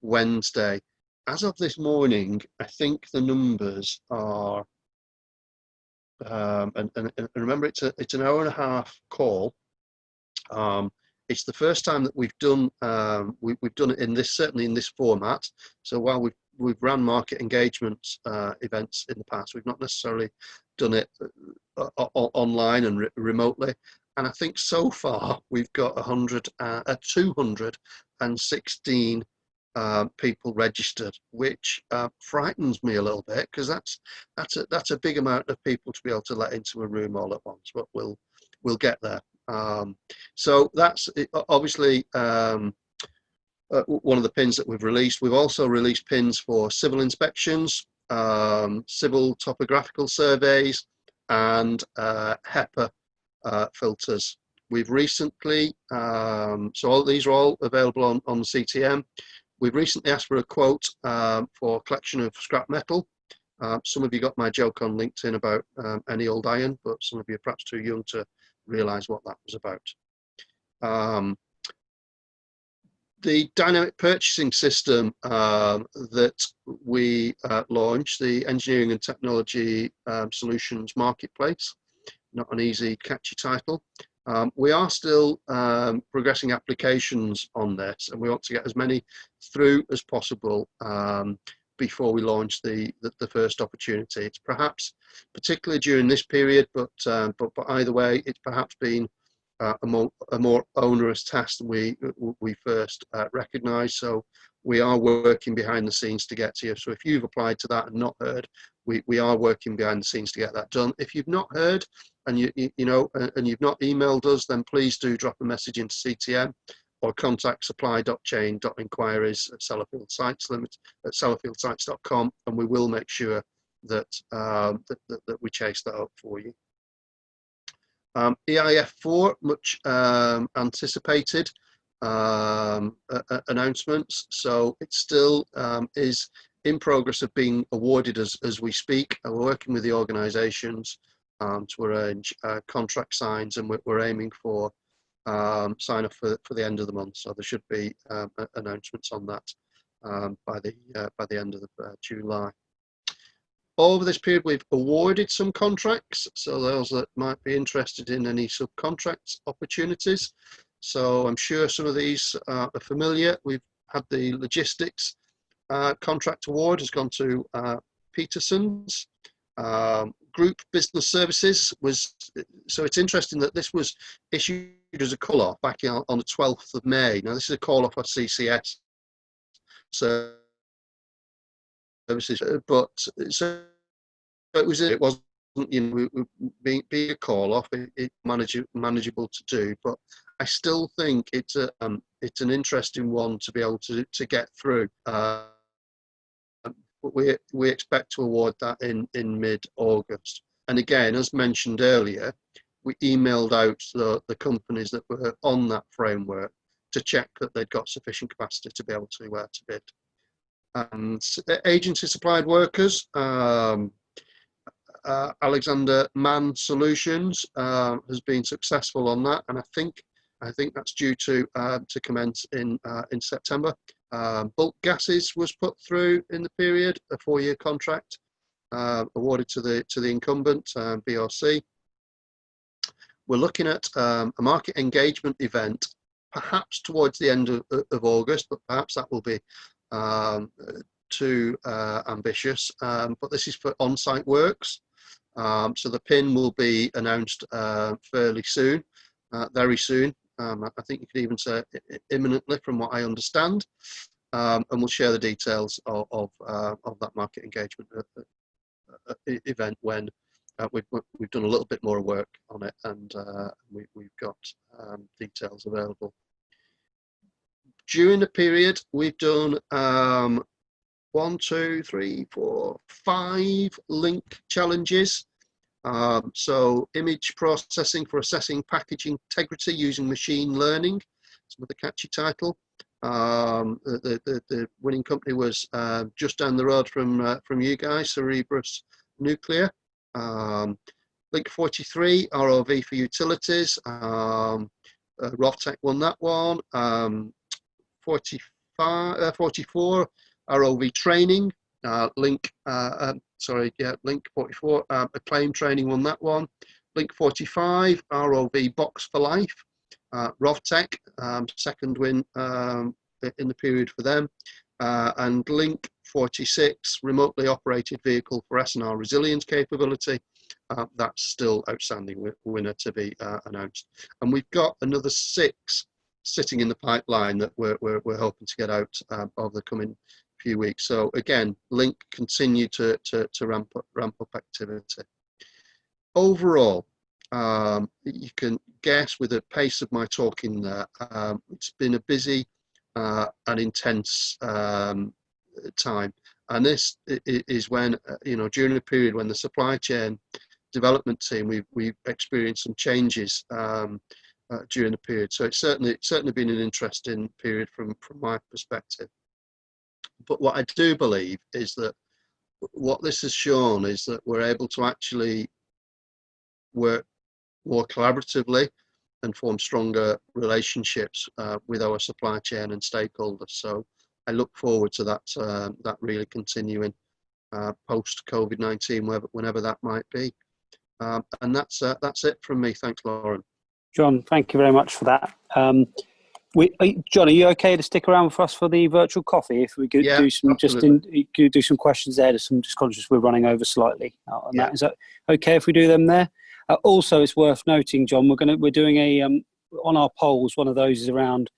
Speaker 7: Wednesday. As of this morning, I think the numbers are and remember, it's an hour and a half call. It's the first time that we've done we've done it certainly in this format. So while we've run market engagement events in the past, we've not necessarily done it online and remotely. And I think so far we've got 216 people registered, which frightens me a little bit, because that's a big amount of people to be able to let into a room all at once, but we'll get there. So that's obviously one of the pins that we've released. We've also released pins for civil inspections, civil topographical surveys, and HEPA filters. We've recently, so these are all available on CTM. We've recently asked for a quote for collection of scrap metal. Some of you got my joke on LinkedIn about any old iron, but some of you are perhaps too young to realise what that was about. The dynamic purchasing system that we launched, the Engineering and Technology Solutions Marketplace, not an easy, catchy title. We are still progressing applications on this, and we want to get as many through as possible before we launch the first opportunity. It's perhaps particularly during this period, but either way, it's perhaps been a more onerous task than we first recognised. So we are working behind the scenes to get to you. So if you've applied to that and not heard, we are working behind the scenes to get that done. If you've not heard and you know and you've not emailed us, then please do drop a message into CTM or contact supply.chain.inquiries at Sellafield Sites Limit at sellafieldsites.com, and we will make sure that that we chase that up for you. EIF4, much anticipated announcements. So it still is in progress of being awarded as we speak. We're working with the organisations to arrange contract signs, and we're aiming for sign off for the end of the month. So there should be announcements on that by the end of July. Over this period, we've awarded some contracts, so those that might be interested in any subcontract opportunities. So I'm sure some of these are familiar. We've had the logistics contract award has gone to Peterson's. Group Business Services was, so it's interesting that this was issued as a call-off back on the 12th of May. Now this is a call-off for CCS services, but so it wasn't, you know, being a call-off, it's manageable to do, but I still think it's an interesting one to be able to get through. We expect to award that in mid-August. And again, as mentioned earlier, we emailed out the companies that were on that framework to check that they'd got sufficient capacity to be able to bid. And agency supplied workers, Alexander Mann Solutions has been successful on that, and I think that's due to commence in September. Bulk gases was put through in the period, a 4-year contract awarded to the incumbent BRC. We're looking at a market engagement event, perhaps towards the end of August, but perhaps that will be too ambitious. But this is for on-site works. So the PIN will be announced fairly soon, very soon. I think you could even say imminently, from what I understand. And we'll share the details of that market engagement event when we've done a little bit more work on it, and we've got details available. During the period, we've done 1, 2, 3, 4, 5 link challenges. So image processing for assessing package integrity using machine learning. Some of the catchy title. The winning company was just down the road from you guys, Cerebrus Nuclear. Link 43, ROV for utilities. Rovtech won that one. 44, ROV training. Link 44, Acclaim Training won that one. Link 45, ROV Box for Life. Rovtech, second win in the period for them. And Link 46, remotely operated vehicle for S&R resilience capability. That's still outstanding winner to be announced. And we've got another 6 sitting in the pipeline that we're hoping to get out over the coming few weeks. So again, Link continue to ramp up activity. Overall, you can guess with the pace of my talking there, it's been a busy and intense time. And this is when, you know, during a period when the supply chain development team, we've experienced some changes during the period. So it's certainly been an interesting period from my perspective. But what I do believe is that what this has shown is that we're able to actually work more collaboratively and form stronger relationships with our supply chain and stakeholders. So I look forward to that really continuing post COVID-19, whenever that might be. And that's it from me. Thanks, Loren.
Speaker 2: John, thank you very much for that. John, are you okay to stick around for us for the virtual coffee? If we could do some do some questions there. I'm just conscious we're running over slightly on that. Is that okay if we do them there? Also, it's worth noting, John, we're doing a on our polls. One of those is around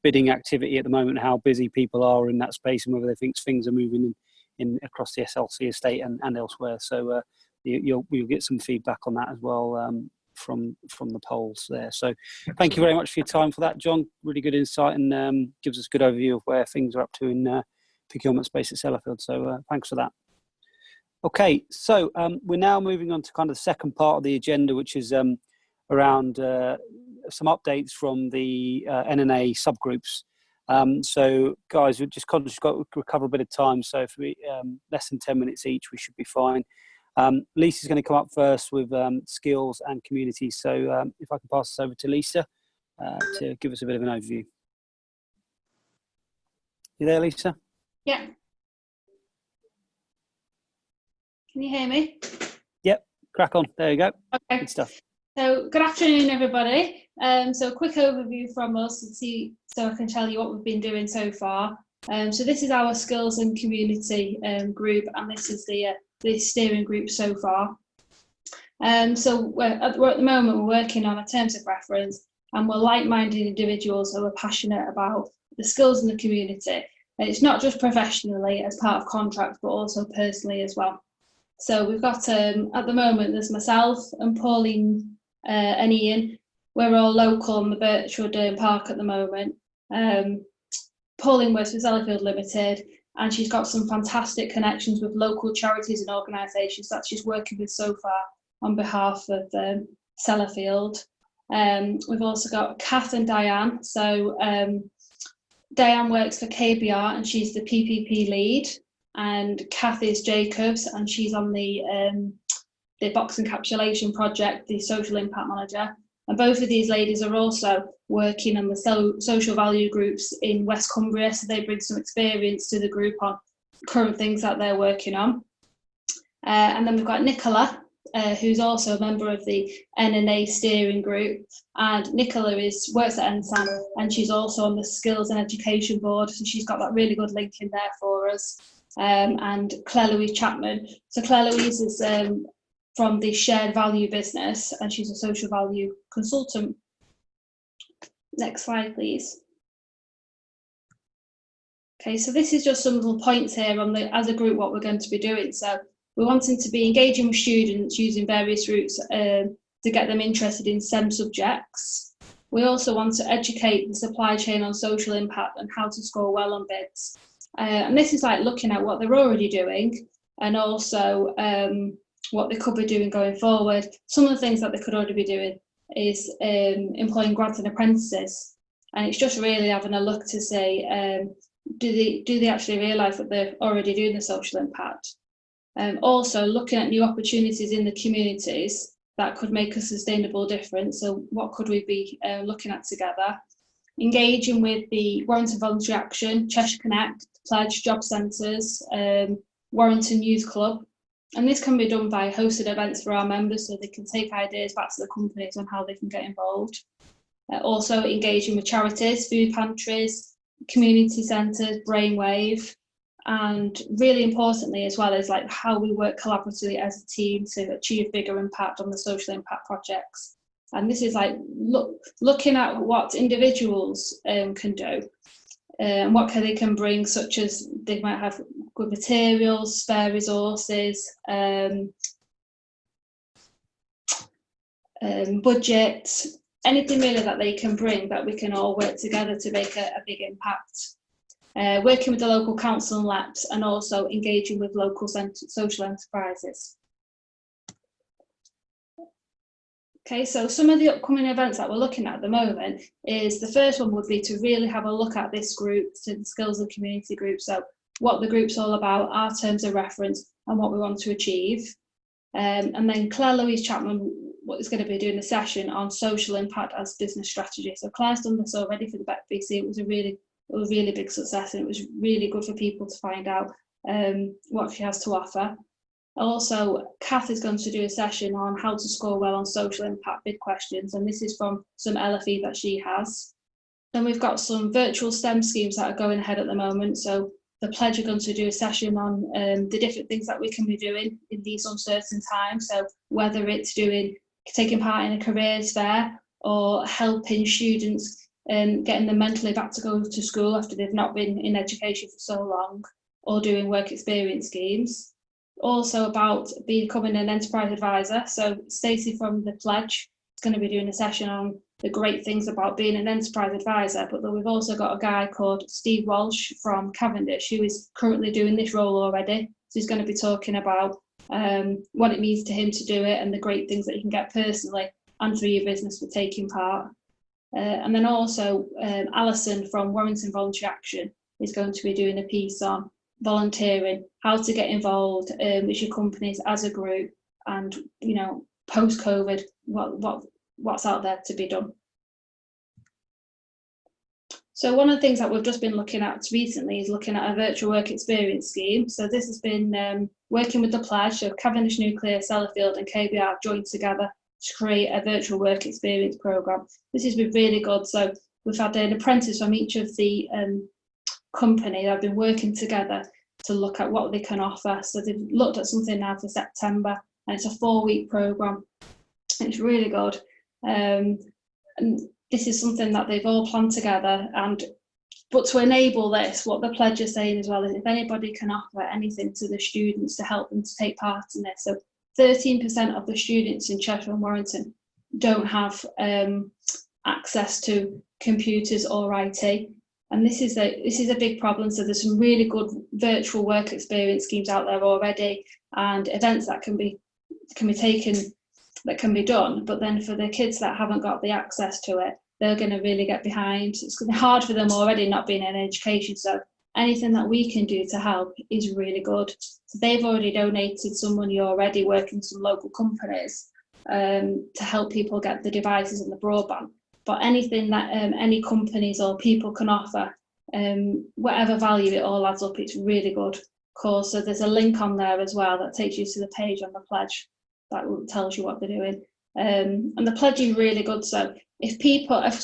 Speaker 2: bidding activity at the moment, how busy people are in that space, and whether they think things are moving in across the SLC estate and elsewhere. So you'll get some feedback on that as well. From the polls there. So thank you very much for your time for that, John. Really good insight, and gives us a good overview of where things are up to in procurement space at Sellafield. So thanks for that. Okay, so we're now moving on to kind of the second part of the agenda, which is around some updates from the NNA subgroups. So guys, we've just got to recover a bit of time. So if we less than 10 minutes each, we should be fine. Lisa's going to come up first with skills and community. So if I can pass this over to Lisa to give us a bit of an overview. You there, Lisa?
Speaker 8: Yeah. Can you hear me?
Speaker 2: Yep, crack on. There you go.
Speaker 8: Okay.
Speaker 2: Good stuff.
Speaker 8: So good afternoon, everybody. So a quick overview from us so I can tell you what we've been doing so far. So this is our skills and community group, and this is the steering group so far. So we're at the moment we're working on a terms of reference, and we're like-minded individuals who are passionate about the skills in the community. And it's not just professionally as part of contracts, but also personally as well. So we've got at the moment there's myself and Pauline and Ian. We're all local on the Birchwood Park at the moment. Pauline works for Sellafield Limited, and she's got some fantastic connections with local charities and organisations that she's working with so far on behalf of Sellafield. We've also got Kath and Diane. So Diane works for KBR and she's the PPP lead, and Kath is Jacobs and she's on the box encapsulation project, the social impact manager. And both of these ladies are also working on the social value groups in West Cumbria, so they bring some experience to the group on current things that they're working on. And then we've got Nicola, who's also a member of the NNA steering group, and Nicola works at NSAM and she's also on the skills and education board, so she's got that really good link in there for us. And Claire Louise Chapman. So Claire Louise is from the shared value business, and she's a social value consultant. Next slide, please. Okay, so this is just some little points here on as a group what we're going to be doing. So we're wanting to be engaging with students using various routes to get them interested in STEM subjects. We also want to educate the supply chain on social impact and how to score well on bids. And this is like looking at what they're already doing, and also what they could be doing going forward. Some of the things that they could already be doing is employing grads and apprentices. And it's just really having a look to say, do they actually realise that they're already doing the social impact? Also looking at new opportunities in the communities that could make a sustainable difference. So what could we be looking at together? Engaging with the Warrington Voluntary Action, Cheshire Connect, Pledge, Job Centres, Warrington Youth Club. And this can be done by hosted events for our members so they can take ideas back to the companies on how they can get involved. Also engaging with charities, food pantries, community centres, Brainwave, and really importantly as well is like how we work collaboratively as a team to achieve bigger impact on the social impact projects. And this is like looking at what individuals can do and what they can bring, such as they might have good materials, spare resources, budget, anything really that they can bring that we can all work together to make a big impact. Working with the local council and LEPs, and also engaging with local social enterprises. Okay, so some of the upcoming events that we're looking at the moment is the first one would be to really have a look at this group, to the skills and community group. So what the group's all about, our terms of reference and what we want to achieve. And then Claire Louise Chapman is going to be doing a session on social impact as business strategy. So Claire's done this already for the BEC. It was a really big success, and it was really good for people to find out what she has to offer. Also, Kath is going to do a session on how to score well on social impact bid questions, and this is from some LFE that she has. Then we've got some virtual STEM schemes that are going ahead at the moment. So the Pledge are going to do a session on the different things that we can be doing in these uncertain times. So whether it's taking part in a careers fair or helping students getting them mentally back to go to school after they've not been in education for so long, or doing work experience schemes. Also about becoming an enterprise advisor. So Stacey from the Pledge is going to be doing a session on the great things about being an enterprise advisor, but then we've also got a guy called Steve Walsh from Cavendish who is currently doing this role already. So he's going to be talking about what it means to him to do it and the great things that you can get personally and through your business for taking part. And then also Alison from Warrington Voluntary Action is going to be doing a piece on volunteering, how to get involved with your companies as a group, and post-COVID, what's out there to be done. So one of the things that we've just been looking at recently is looking at a virtual work experience scheme. So this has been working with the pledge, so Cavendish Nuclear, Sellafield and KBR joined together to create a virtual work experience programme. This has been really good. So we've had an apprentice from each of the company that have been working together to look at what they can offer. So they've looked at something now for September, and it's a 4-week programme. It's really good. And this is something that they've all planned together. But to enable this, what the pledge is saying as well is if anybody can offer anything to the students to help them to take part in this. So 13% of the students in Cheshire and Warrington don't have access to computers or IT. And this is a big problem. So there's some really good virtual work experience schemes out there already, and events that can be taken, that can be done. But then for the kids that haven't got the access to it, they're going to really get behind. It's going to be hard for them already not being in education. So anything that we can do to help is really good. So they've already donated some money already, working with some local companies to help people get the devices and the broadband. But anything that any companies or people can offer, whatever value, it all adds up. It's really good cause. So there's a link on there as well that takes you to the page on the pledge that tells you what they're doing. And the pledge is really good. So if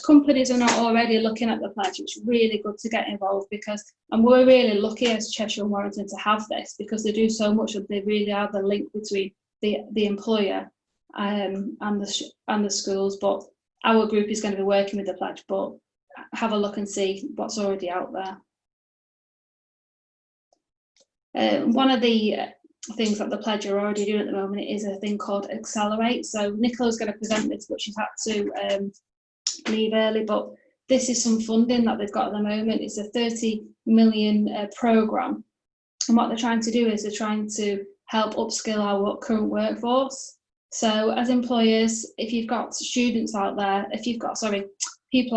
Speaker 8: companies are not already looking at the pledge, it's really good to get involved, because, and we're really lucky as Cheshire and Warrington to have this, because they do so much, and they really are the link between the employer and the schools. But our group is going to be working with the pledge, but have a look and see what's already out there. One of the things that the pledge are already doing at the moment is a thing called Accelerate. So Nicola's going to present this, but she's had to leave early. But this is some funding that they've got at the moment. It's a 30 million programme. And what they're trying to do is they're trying to help upskill our current workforce. So as employers, if you've got students out there, people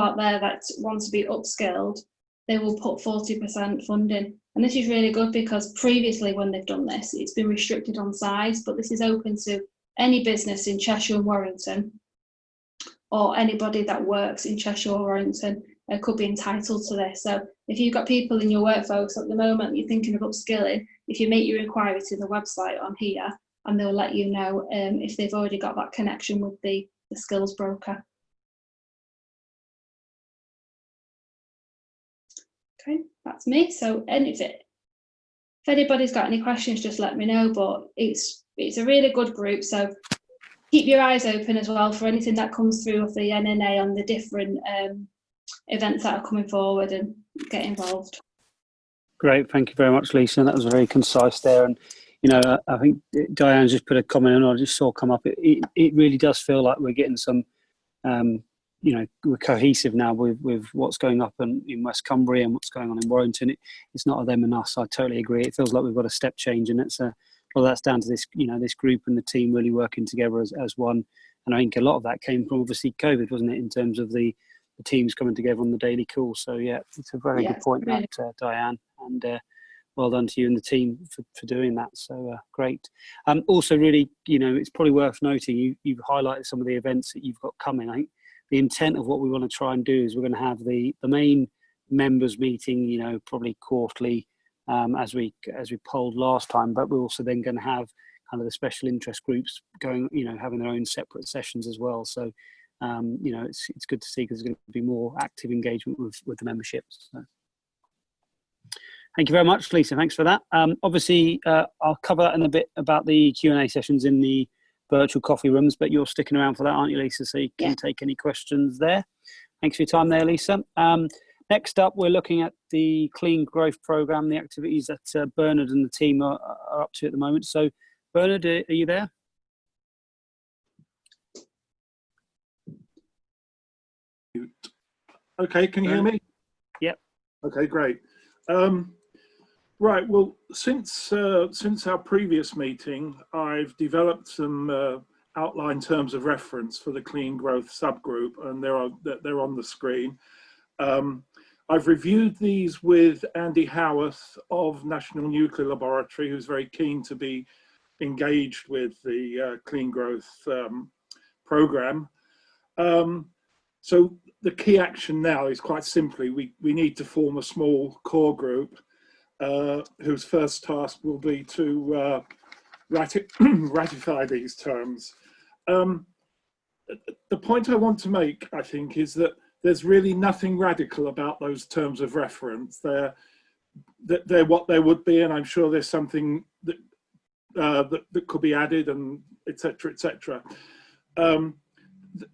Speaker 8: out there that want to be upskilled, they will put 40% funding. And this is really good, because previously when they've done this, it's been restricted on size, but this is open to any business in Cheshire and Warrington, or anybody that works in Cheshire or Warrington could be entitled to this. So if you've got people in your workforce at the moment, you're thinking of upskilling, if you make your inquiry to the website on here, and they'll let you know if they've already got that connection with the skills broker. Okay, that's me. So if anybody's got any questions, just let me know. But it's a really good group. So keep your eyes open as well for anything that comes through of the NNA on the different events that are coming forward, and get involved.
Speaker 2: Great, thank you very much, Lisa. That was very concise there. And I think Diane just put a comment in, I just saw come up. It really does feel like we're getting some, we're cohesive now with what's going up in West Cumbria and what's going on in Warrington. It's not a them and us. I totally agree. It feels like we've got a step change, and that's down to this, this group and the team really working together as one. And I think a lot of that came from obviously COVID, wasn't it, in terms of the teams coming together on the daily call. So yeah, it's a very good point, really. That Diane, and well done to you and the team for doing that. So great. Also, really, it's probably worth noting you've highlighted some of the events that you've got coming. I think the intent of what we want to try and do is we're going to have the main members meeting, probably quarterly, as we polled last time. But we're also then going to have kind of the special interest groups going, having their own separate sessions as well. So it's good to see, because there's going to be more active engagement with the memberships. So. Thank you very much, Lisa. Thanks for that. Obviously, I'll cover that in a bit about the Q&A sessions in the virtual coffee rooms, but you're sticking around for that, aren't you, Lisa? So you can take any questions there. Thanks for your time there, Lisa. Next up, we're looking at the Clean Growth Programme, the activities that Bernard and the team are up to at the moment. So, Bernard, are you there?
Speaker 6: Okay, can you hear me?
Speaker 2: Yep.
Speaker 6: Okay, great. Right, well, since our previous meeting, I've developed some outline terms of reference for the Clean Growth subgroup, and they're on the screen. I've reviewed these with Andy Howarth of National Nuclear Laboratory, who's very keen to be engaged with the Clean Growth programme. So the key action now is quite simply, we need to form a small core group whose first task will be to ratify these terms. The point I want to make, I think, is that there's really nothing radical about those terms of reference. They're what they would be, and I'm sure there's something that that could be added, and etc. etc.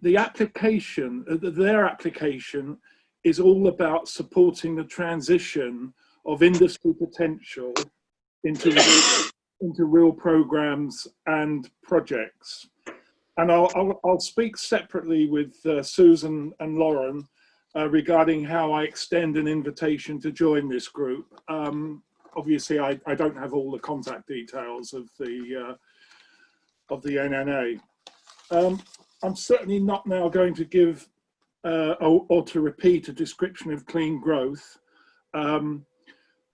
Speaker 6: The application, their application, is all about supporting the transition of industry potential into real programs and projects. And I'll speak separately with Susan and Loren regarding how I extend an invitation to join this group. Obviously, I don't have all the contact details of the NNA. I'm certainly not now going to give or to repeat a description of clean growth,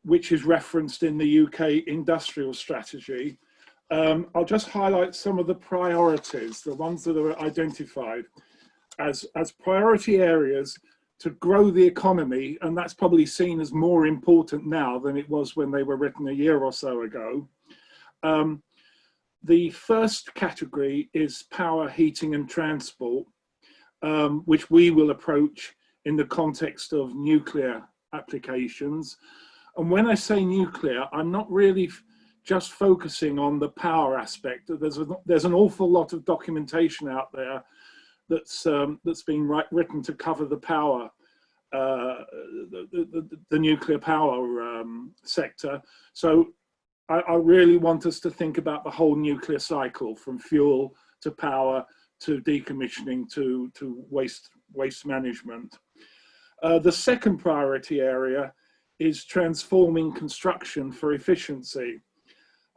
Speaker 6: which is referenced in the UK industrial strategy. I'll just highlight some of the priorities, the ones that are identified as priority areas to grow the economy, and that's probably seen as more important now than it was when they were written a year or so ago. The first category is power, heating and transport, which we will approach in the context of nuclear applications. And when I say nuclear, I'm not really just focusing on the power aspect. There's an awful lot of documentation out there that's been written to cover the power, the nuclear power sector. So I really want us to think about the whole nuclear cycle, from fuel to power to decommissioning to waste management. The second priority area is transforming construction for efficiency.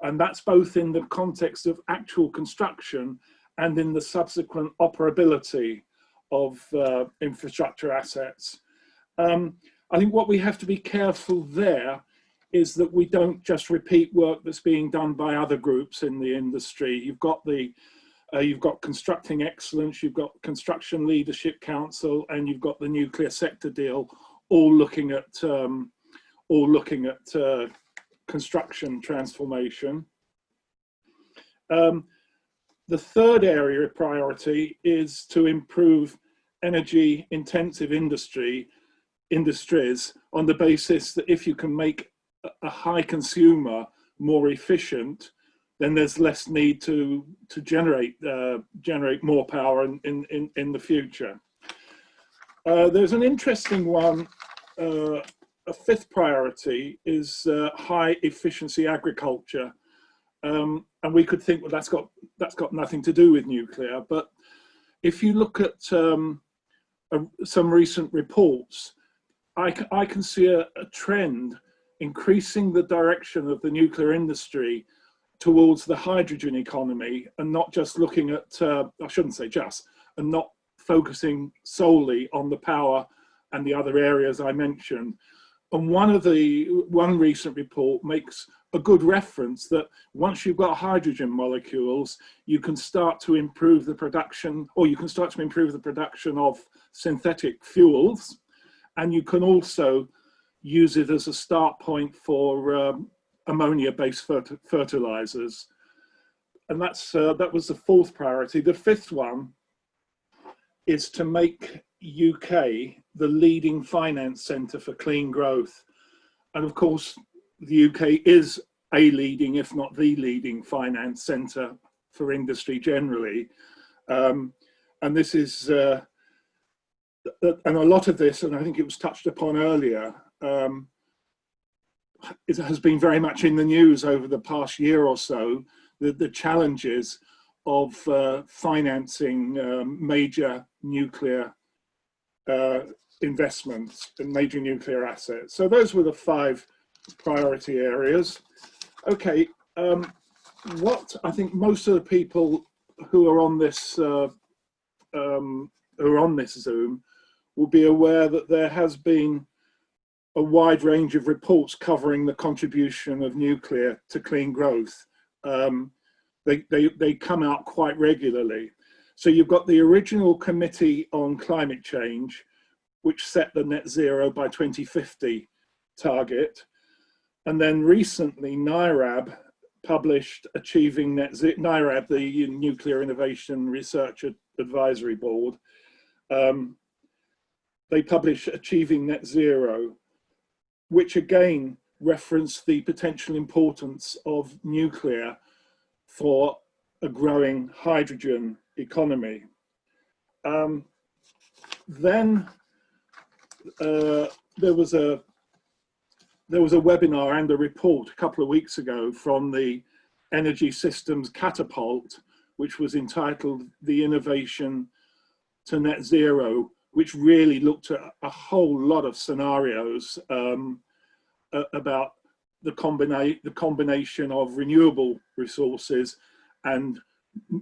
Speaker 6: And that's both in the context of actual construction and in the subsequent operability of infrastructure assets. I think what we have to be careful there is that we don't just repeat work that's being done by other groups in the industry. You've got Constructing Excellence, you've got Construction Leadership Council, and you've got the Nuclear Sector Deal, all looking at construction transformation. The third area of priority is to improve energy intensive industries on the basis that if you can make a high consumer more efficient, then there's less need to generate more power in the future. There's an interesting one. A fifth priority is high efficiency agriculture, and we could think, well, that's got nothing to do with nuclear. But if you look at some recent reports, I can see a trend increasing the direction of the nuclear industry towards the hydrogen economy, and not just looking at, I shouldn't say just, and not focusing solely on the power and the other areas I mentioned. And one recent report makes a good reference that once you've got hydrogen molecules, you can start to improve the production, or you can start to improve the production of synthetic fuels, and you can also use it as a start point for ammonia-based fertilizers. And that was the fourth priority. The fifth one is to make UK the leading finance centre for clean growth. And of course, the UK is a leading, if not the leading, finance centre for industry generally. And this is, and a lot of this, and I think it was touched upon earlier, it has been very much in the news over the past year or so, the challenges of financing major nuclear investments in major nuclear assets. So those were the 5 priority areas. Okay, what I think most of the people who are on this Zoom will be aware that there has been a wide range of reports covering the contribution of nuclear to clean growth. They come out quite regularly. So you've got the original Committee on Climate Change, which set the net zero by 2050 target. And then recently NIRAB published Achieving Net Zero, NIRAB, the Nuclear Innovation Research Advisory Board. They published Achieving Net Zero, which again referenced the potential importance of nuclear for a growing hydrogen economy. Then there was a webinar and a report a couple of weeks ago from the Energy Systems Catapult, which was entitled The Innovation to Net Zero, which really looked at a whole lot of scenarios about the combination of renewable resources and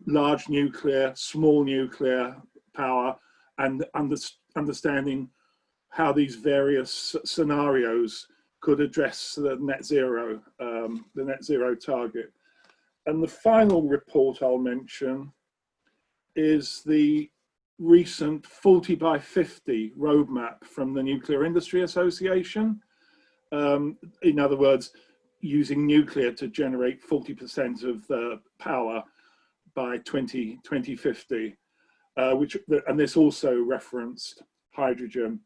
Speaker 6: large nuclear, small nuclear power, and understanding how these various scenarios could address the net zero target. And the final report I'll mention is the recent 40 by 50 roadmap from the Nuclear Industry Association. In other words, using nuclear to generate 40% of the power by 2050, and this also referenced hydrogen.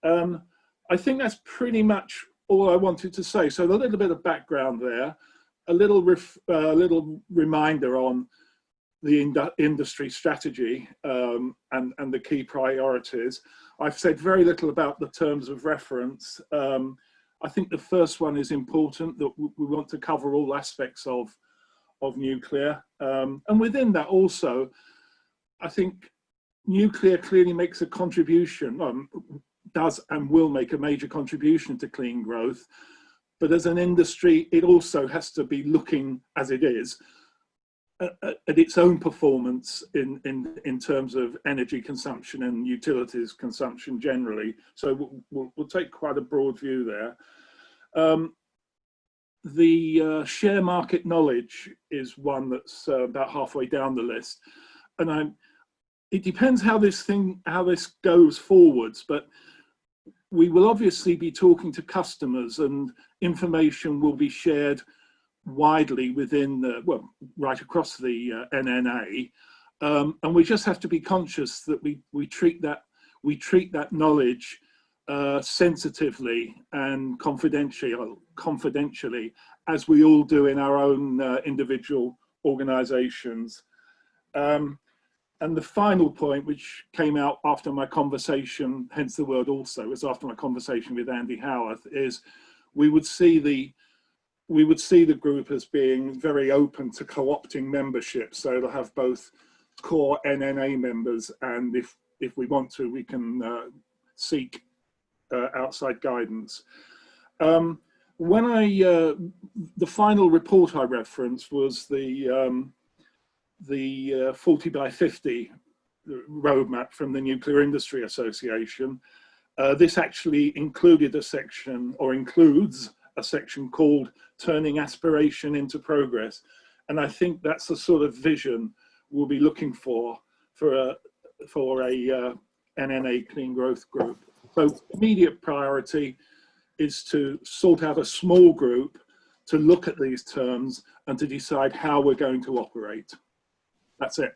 Speaker 6: I think that's pretty much all I wanted to say. So a little bit of background there, a little reminder on the industry strategy and the key priorities. I've said very little about the terms of reference. I think the first one is important, that we want to cover all aspects of nuclear. And within that also, I think nuclear clearly makes a contribution, does and will make a major contribution to clean growth. But as an industry, it also has to be looking, as it is, at its own performance in terms of energy consumption and utilities consumption generally. So we'll take quite a broad view there. The share market knowledge is one that's about halfway down the list, and it depends how this goes forwards, but we will obviously be talking to customers, and information will be shared widely within right across the NNA, and we just have to be conscious that we treat that knowledge sensitively and confidentially, as we all do in our own individual organizations. And the final point, which came out after my conversation, hence the word also, was after my conversation with Andy Howarth, is we would see the group as being very open to co-opting membership. So they'll have both core NNA members, and if we want to, we can seek outside guidance. The final report I referenced was the 40 by 50 roadmap from the Nuclear Industry Association. This actually included a section, or includes a section called Turning Aspiration into Progress. And I think that's the sort of vision we'll be looking for a NNA Clean Growth Group. So immediate priority is to sort out a small group to look at these terms and to decide how we're going to operate. That's it.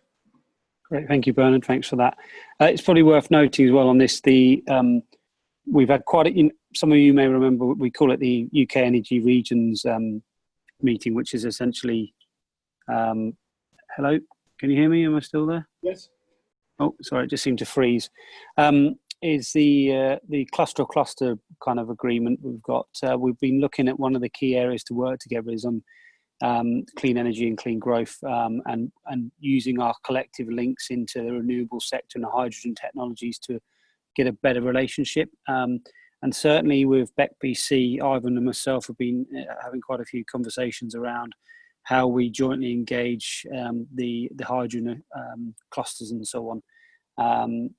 Speaker 2: Great, thank you, Bernard. Thanks for that. It's probably worth noting as well on this, we've had some of you may remember, we call it the UK Energy Regions meeting, which is essentially, hello, can you hear me? Am I still there?
Speaker 6: Yes.
Speaker 2: Oh, sorry, it just seemed to freeze. Is the cluster kind of agreement we've got. We've been looking at one of the key areas to work together is on clean energy and clean growth, and using our collective links into the renewable sector and the hydrogen technologies to get a better relationship. And certainly with BEC, Ivan and myself have been having quite a few conversations around how we jointly engage the hydrogen clusters and so on.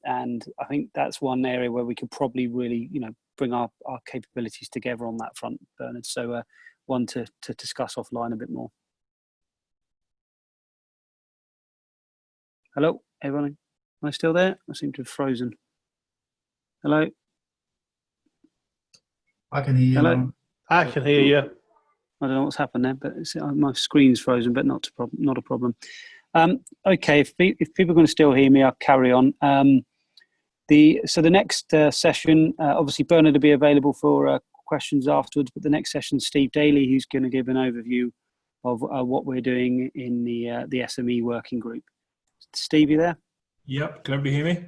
Speaker 2: And I think that's one area where we could probably really, bring our capabilities together on that front, Bernard. So one to discuss offline a bit more. Hello, everyone. Am I still there? I seem to have frozen. Hello?
Speaker 3: I can hear you.
Speaker 2: Hello?
Speaker 3: Lauren.
Speaker 9: I can hear you.
Speaker 2: I don't know what's happened there, but my screen's frozen, but not a problem. Okay, if people are going to still hear me, I'll carry on. So the next session, obviously Bernard will be available for questions afterwards, but the next session, Steve Daly, who's going to give an overview of what we're doing in the SME working group. Steve, you there?
Speaker 10: Yep. Can everybody hear me?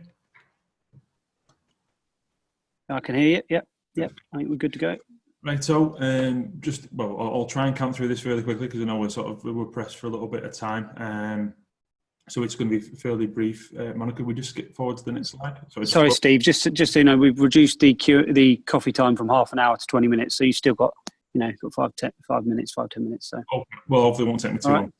Speaker 2: I can hear you. Yep. I think we're good to go.
Speaker 10: Right. So, I'll try and count through this fairly quickly because I know we're pressed for a little bit of time. So it's going to be fairly brief. Monica, we just skip forward to the next slide.
Speaker 2: Sorry, Steve. Just so you know, we've reduced the coffee time from half an hour to 20 minutes. So you still got, got 10 minutes. So.
Speaker 10: Oh, well, hopefully it won't take me too long.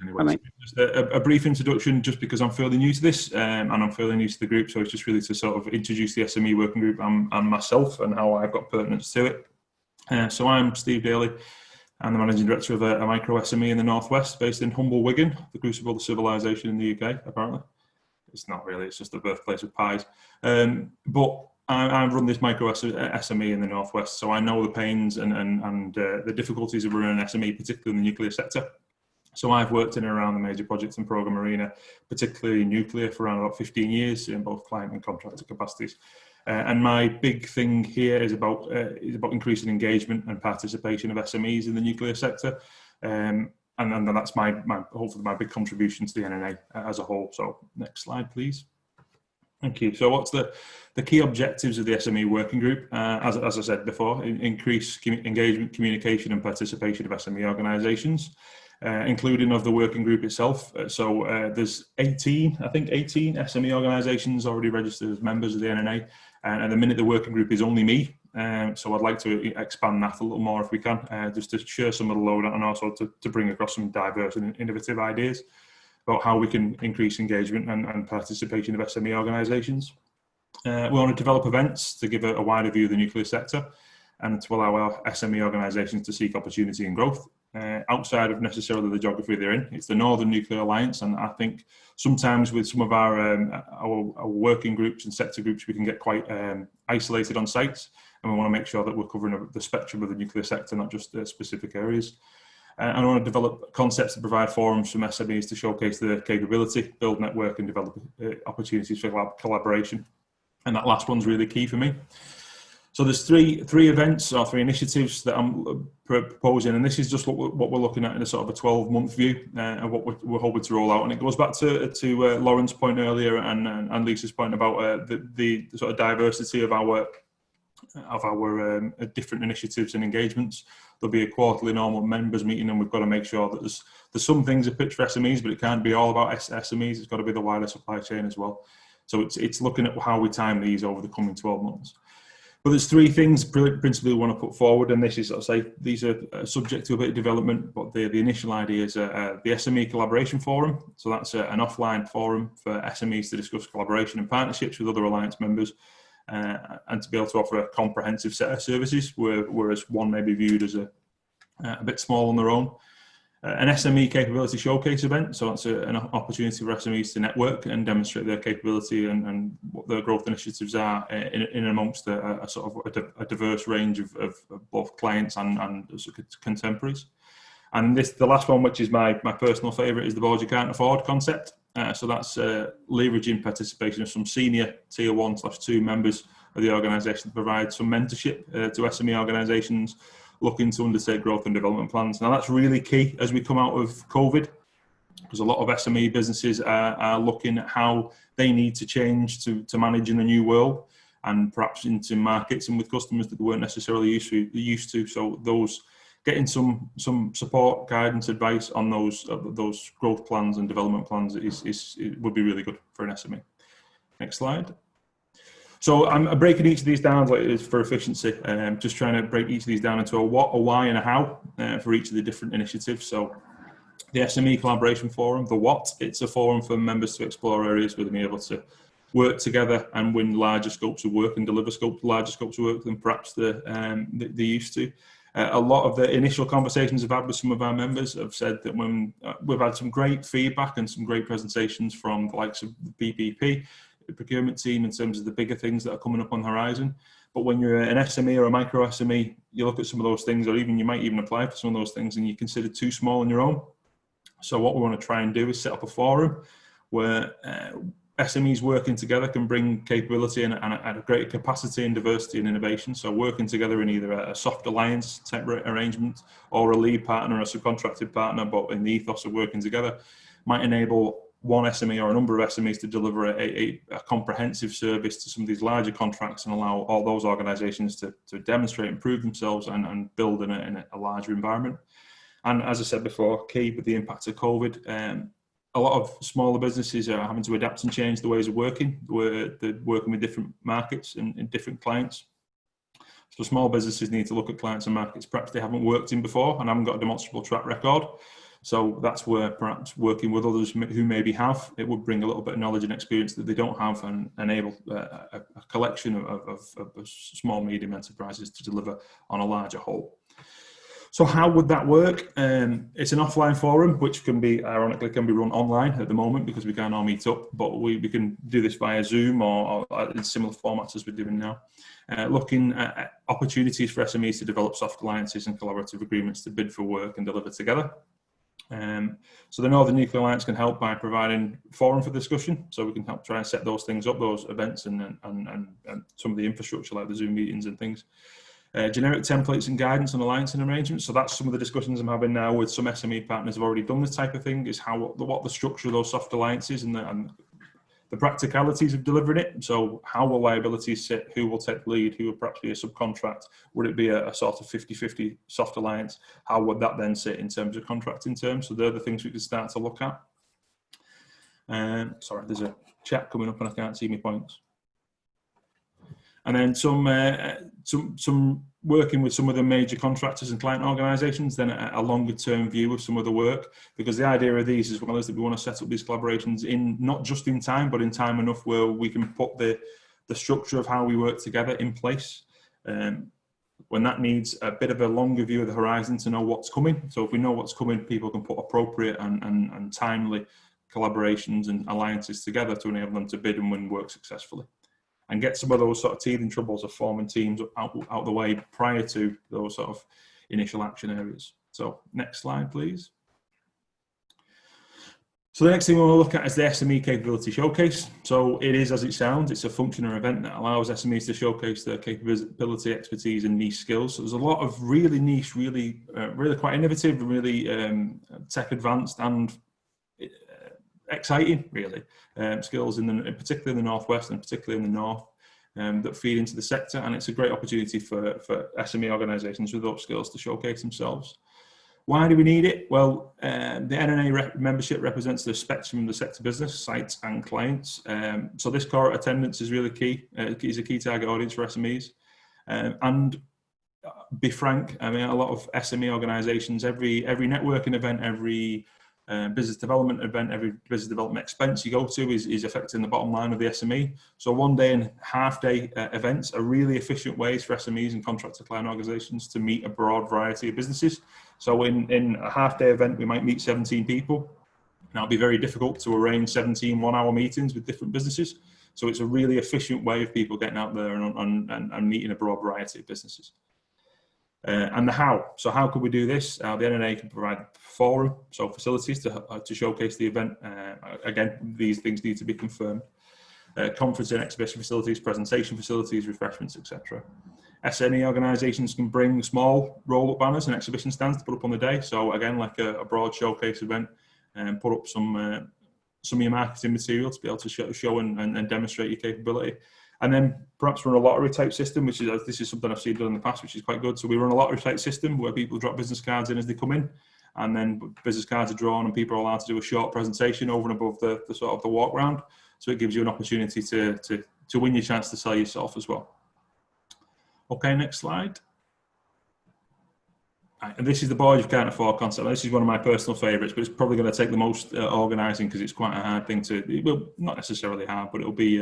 Speaker 10: Anyway,
Speaker 2: right.
Speaker 10: Just a brief introduction, just because I'm fairly new to this and I'm fairly new to the group. So it's just really to sort of introduce the SME working group and myself and how I've got pertinence to it. So I'm Steve Daly. I'm the Managing Director of a micro SME in the Northwest, based in humble Wigan, the crucible of civilization in the UK, apparently. It's not really, it's just the birthplace of pies. But I run this micro SME in the Northwest, so I know the pains and the difficulties of running an SME, particularly in the nuclear sector. So I've worked in and around the major projects and programme arena, particularly nuclear, for around about 15 years in both client and contractor capacities. And my big thing here is about increasing engagement and participation of SMEs in the nuclear sector. And that's hopefully my big contribution to the NNA as a whole. So next slide, please. Thank you. So what's the key objectives of the SME working group? As I said before, increase engagement, communication and participation of SME organisations. Including of the working group itself. So there's 18 SME organisations already registered as members of the NNA, and at the minute the working group is only me. So I'd like to expand that a little more if we can, just to share some of the load and also to bring across some diverse and innovative ideas about how we can increase engagement and participation of SME organisations. We want to develop events to give a wider view of the nuclear sector and to allow our SME organisations to seek opportunity and growth. Outside of necessarily the geography they're in. It's the Northern Nuclear Alliance, and I think sometimes with some of our working groups and sector groups, we can get quite isolated on sites, and we want to make sure that we're covering the spectrum of the nuclear sector, not just specific areas. And I want to develop concepts to provide forums from SMEs to showcase their capability, build network, and develop opportunities for collaboration. And that last one's really key for me. So there's three events or three initiatives that I'm proposing, and this is just what we're looking at in a sort of a 12-month view and what we're hoping to roll out. And it goes back to Lauren's point earlier and Lisa's point about the sort of diversity of our different initiatives and engagements. There'll be a quarterly normal members meeting, and we've got to make sure that there's some things that pitch for SMEs, but it can't be all about SMEs. It's got to be the wider supply chain as well. So it's looking at how we time these over the coming 12 months. But there's three things principally we want to put forward, and this is, I'll say, these are subject to a bit of development, but the initial idea is the Sme Collaboration Forum. So that's an offline forum for SMEs to discuss collaboration and partnerships with other Alliance members and to be able to offer a comprehensive set of services, whereas one may be viewed as a bit small on their own. An Sme Capability Showcase event, so that's an opportunity for SMEs to network and demonstrate their capability and what their growth initiatives are in amongst a sort of a diverse range of both clients and contemporaries. And the last one, which is my personal favourite, is the boards you can't afford concept. So that's leveraging participation of some senior tier 1/2 members of the organisation to provide some mentorship to SME organisations looking to undertake growth and development plans. Now that's really key as we come out of COVID, because a lot of SME businesses are looking at how they need to change to manage in the new world, and perhaps into markets and with customers that they weren't necessarily used to. So those getting some support, guidance, advice on those growth plans and development plans would be really good for an SME. Next slide. So I'm breaking each of these down for efficiency. Just trying to break each of these down into a what, a why, and a how for each of the different initiatives. So the SME Collaboration Forum, the what, it's a forum for members to explore areas where they're able to work together and win larger scopes of work and deliver larger scopes of work than perhaps they're used to. A lot of the initial conversations I've had with some of our members have said that when we've had some great feedback and some great presentations from the likes of the PPP, the procurement team, in terms of the bigger things that are coming up on the horizon. But when you're an SME or a micro SME, you look at some of those things, or even you might even apply for some of those things, and you consider too small on your own. So what we want to try and do is set up a forum where SMEs working together can bring capability and a greater capacity and diversity and innovation. So working together in either a soft alliance type arrangement or a lead partner or a subcontracted partner, but in the ethos of working together, might enable one SME or a number of SMEs to deliver a comprehensive service to some of these larger contracts and allow all those organisations to demonstrate and prove themselves and build in a larger environment. And as I said before, key with the impact of COVID, a lot of smaller businesses are having to adapt and change the ways of working. They're working with different markets and different clients. So small businesses need to look at clients and markets perhaps they haven't worked in before and haven't got a demonstrable track record. So that's where perhaps working with others who maybe have, it would bring a little bit of knowledge and experience that they don't have and enable a collection of small, medium enterprises to deliver on a larger whole. So how would that work? It's an offline forum, which can be, ironically, can be run online at the moment because we can't all meet up, but we can do this via Zoom or in similar formats as we're doing now. Looking at opportunities for SMEs to develop soft alliances and collaborative agreements to bid for work and deliver together. So the Northern Nuclear Alliance can help by providing forum for discussion, so we can help try and set those things up, those events and some of the infrastructure like the Zoom meetings and things. Generic templates and guidance on alliance and arrangements. So that's some of the discussions I'm having now with some SME partners who have already done this type of thing, is what the structure of those soft alliances and the practicalities of delivering it. So how will liabilities sit? Who will take the lead? Who will perhaps be a subcontract? Would it be a sort of 50-50 soft alliance? How would that then sit in terms of contracting terms? So they're the things we could start to look at. Sorry, there's a chat coming up and I can't see my points. And then some working with some of the major contractors and client organisations, then a longer term view of some of the work, because the idea of these as well is that we want to set up these collaborations in not just in time, but in time enough where we can put the structure of how we work together in place. When that needs a bit of a longer view of the horizon to know what's coming. So if we know what's coming, people can put appropriate and timely collaborations and alliances together to enable them to bid and win work successfully. And get some of those sort of teething troubles of forming teams out the way prior to those sort of initial action areas. So next slide, please. So the next thing we want to look at is the SME Capability Showcase. So it is, as it sounds, it's a function or event that allows SMEs to showcase their capability, expertise and niche skills. So there's a lot of really niche, really quite innovative, really tech advanced and exciting, really, skills particularly in the Northwest and particularly in the North that feed into the sector, and it's a great opportunity for SME organisations with those skills to showcase themselves. Why do we need it? Well, the NNA membership represents the spectrum of the sector business, sites and clients. So this cohort attendance is really key. Is a key target audience for SMEs. And be frank, I mean, a lot of SME organisations, every networking event, every business development event, every business development expense you go to is affecting the bottom line of the SME. So one day and half day events are really efficient ways for SMEs and contractor client organisations to meet a broad variety of businesses. So in a half day event, we might meet 17 people. Now it'll be very difficult to arrange 17 1-hour meetings with different businesses. So it's a really efficient way of people getting out there and meeting a broad variety of businesses. And the how. So how could we do this? The NNA can provide forum, so facilities to showcase the event. Again, these things need to be confirmed. Conference and exhibition facilities, presentation facilities, refreshments, etc. SME organisations can bring small roll-up banners and exhibition stands to put up on the day. So again, like a broad showcase event, and put up some of your marketing material to be able to show and demonstrate your capability. And then perhaps run a lottery type system, which is, this is something I've seen done in the past, which is quite good. So we run a lottery type system where people drop business cards in as they come in, and then business cards are drawn and people are allowed to do a short presentation over and above the sort of the walk round. So it gives you an opportunity to win your chance to sell yourself as well. Okay, next slide. Right, and this is the board you can't afford concept. This is one of my personal favourites, but it's probably going to take the most organising because it's quite a hard thing to, well, not necessarily hard, but it'll be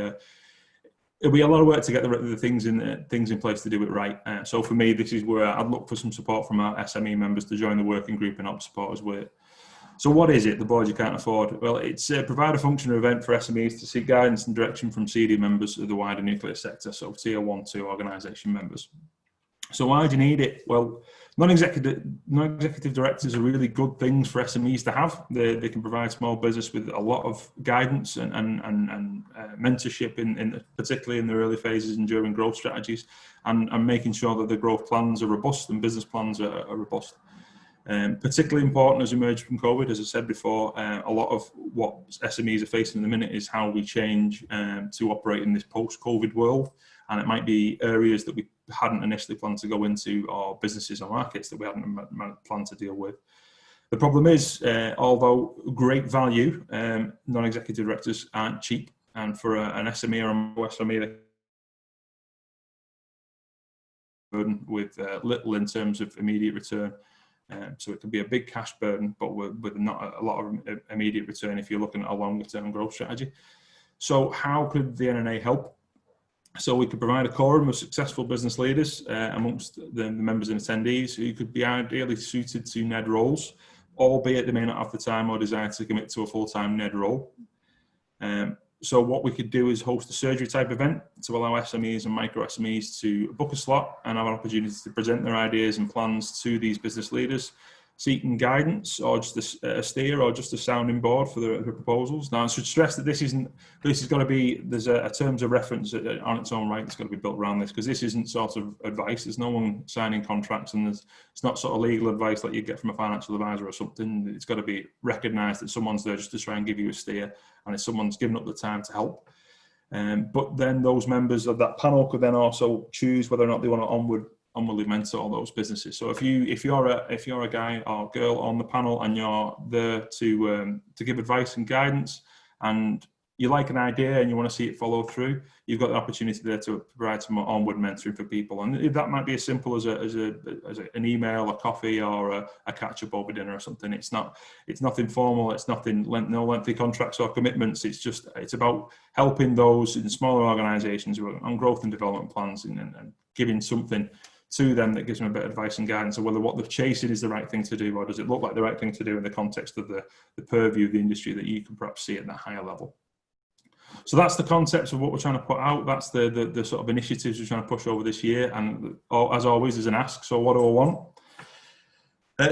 Speaker 10: it'll be a lot of work to get the things in place to do it right. So for me, this is where I'd look for some support from our SME members to join the working group and help support us with it. So what is it, the board you can't afford? Well, it's a provide a functional event for SMEs to seek guidance and direction from senior members of the wider nuclear sector, so tier 1, 2 organisation members. So why do you need it? Well, non-executive directors are really good things for SMEs to have. They can provide small business with a lot of guidance and mentorship, particularly in the early phases and during growth strategies, and making sure that the growth plans are robust and business plans are robust. Particularly important as we emerge from COVID, as I said before, a lot of what SMEs are facing in the minute is how we change to operate in this post-COVID world. And it might be areas that we hadn't initially planned to go into, or businesses or markets that we hadn't planned to deal with. The problem is, although great value, non-executive directors aren't cheap. And for an SME or a SME, burden with little in terms of immediate return. So it can be a big cash burden, but with not a lot of immediate return if you're looking at a longer term growth strategy. So how could the NNA help? So we could provide a quorum of successful business leaders amongst the members and attendees who could be ideally suited to NED roles, albeit they may not have the time or desire to commit to a full-time NED role. So what we could do is host a surgery type event to allow SMEs and micro SMEs to book a slot and have an opportunity to present their ideas and plans to these business leaders, seeking guidance or just a steer or just a sounding board for the proposals. Now, I should stress that this is got to be, there's a terms of reference on its own right that's got to be built around this, because this isn't sort of advice. There's no one signing contracts, and it's not sort of legal advice like you get from a financial advisor or something. It's got to be recognised that someone's there just to try and give you a steer, and if someone's given up the time to help. But then those members of that panel could then also choose whether or not they want to onwardly mentor those businesses. So if you're a guy or girl on the panel and you're there to give advice and guidance, and you like an idea and you want to see it follow through, you've got the opportunity there to provide some onward mentoring for people. And that might be as simple as an email, a coffee, or a catch up over dinner or something. It's nothing formal. It's no lengthy contracts or commitments. It's about helping those in smaller organisations who are on growth and development plans and giving something to them that gives them a bit of advice and guidance on whether what they're chasing is the right thing to do, or does it look like the right thing to do in the context of the purview of the industry that you can perhaps see at that higher level. So that's the concepts of what we're trying to put out. That's the sort of initiatives we're trying to push over this year. And as always, there's an ask. So what do I want?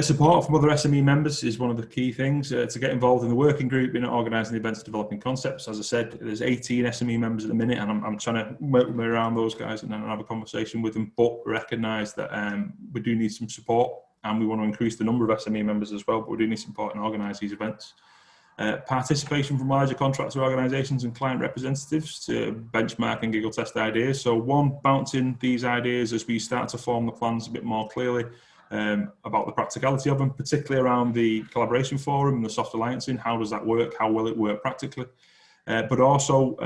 Speaker 10: Support from other SME members is one of the key things. To get involved in the working group, in organising the events, developing concepts. As I said, there's 18 SME members at the minute, and I'm trying to work my way around those guys and then have a conversation with them, but recognise that we do need some support, and we want to increase the number of SME members as well, but we do need support in organising these events. Participation from larger contractor organisations and client representatives to benchmark and giggle test ideas. So one, bouncing these ideas as we start to form the plans a bit more clearly about the practicality of them, particularly around the collaboration forum and the soft alliancing. How does that work? How will it work practically? But also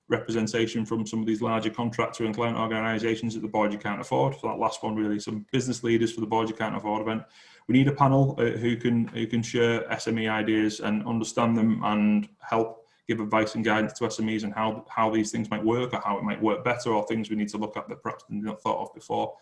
Speaker 10: representation from some of these larger contractor and client organisations at the board you can't afford. So that last one, really, some business leaders for the board you can't afford event. We need a panel who can share SME ideas and understand them and help give advice and guidance to SMEs and how these things might work, or how it might work better, or things we need to look at that perhaps not thought of before.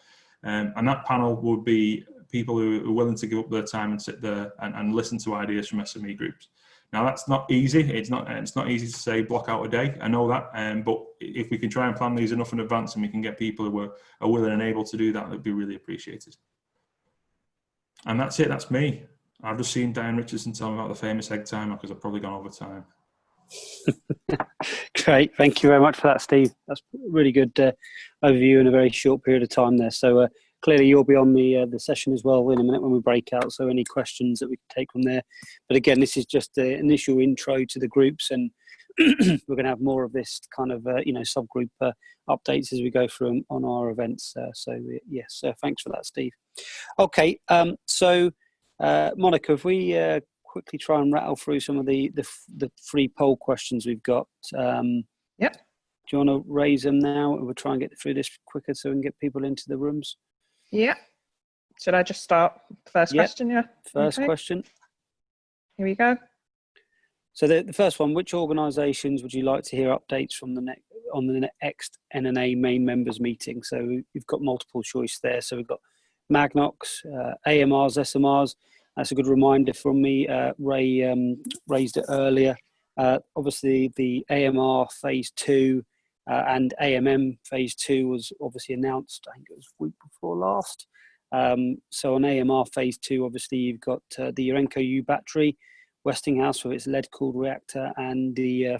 Speaker 10: And that panel would be people who are willing to give up their time and sit there and listen to ideas from SME groups. Now, that's not easy. It's not easy to say block out a day. I know that, but if we can try and plan these enough in advance and we can get people who are willing and able to do that, that'd be really appreciated. And that's it. That's me. I've just seen Diane Richardson tell me about the famous egg timer, because I've probably gone over time.
Speaker 2: Great. Thank you very much for that, Steve. That's really good overview in a very short period of time there. So clearly you'll be on the session as well in a minute when we break out. So any questions that we can take from there. But again, this is just the initial intro to the groups, and we're going to have more of this kind of subgroup updates as we go through on our events. Yes, thanks for that, Steve. Okay, so Monica, if we quickly try and rattle through some of the free poll questions we've got.
Speaker 1: Yep.
Speaker 2: Do you want to raise them now? We'll try and get through this quicker so we can get people into the rooms.
Speaker 1: Yeah. Should I just start the first question? Yeah.
Speaker 2: First question.
Speaker 1: Here we go.
Speaker 2: So the first one, which organisations would you like to hear updates from on the next NNA main members meeting. So we've got multiple choice there. So we've got Magnox, AMRs, SMRs. That's a good reminder from me. Ray raised it earlier. Obviously, the AMR Phase 2 and AMM Phase 2 was obviously announced, I think it was the week before last. So on AMR Phase 2, obviously, you've got the Urenco U battery, Westinghouse with its lead-cooled reactor, and the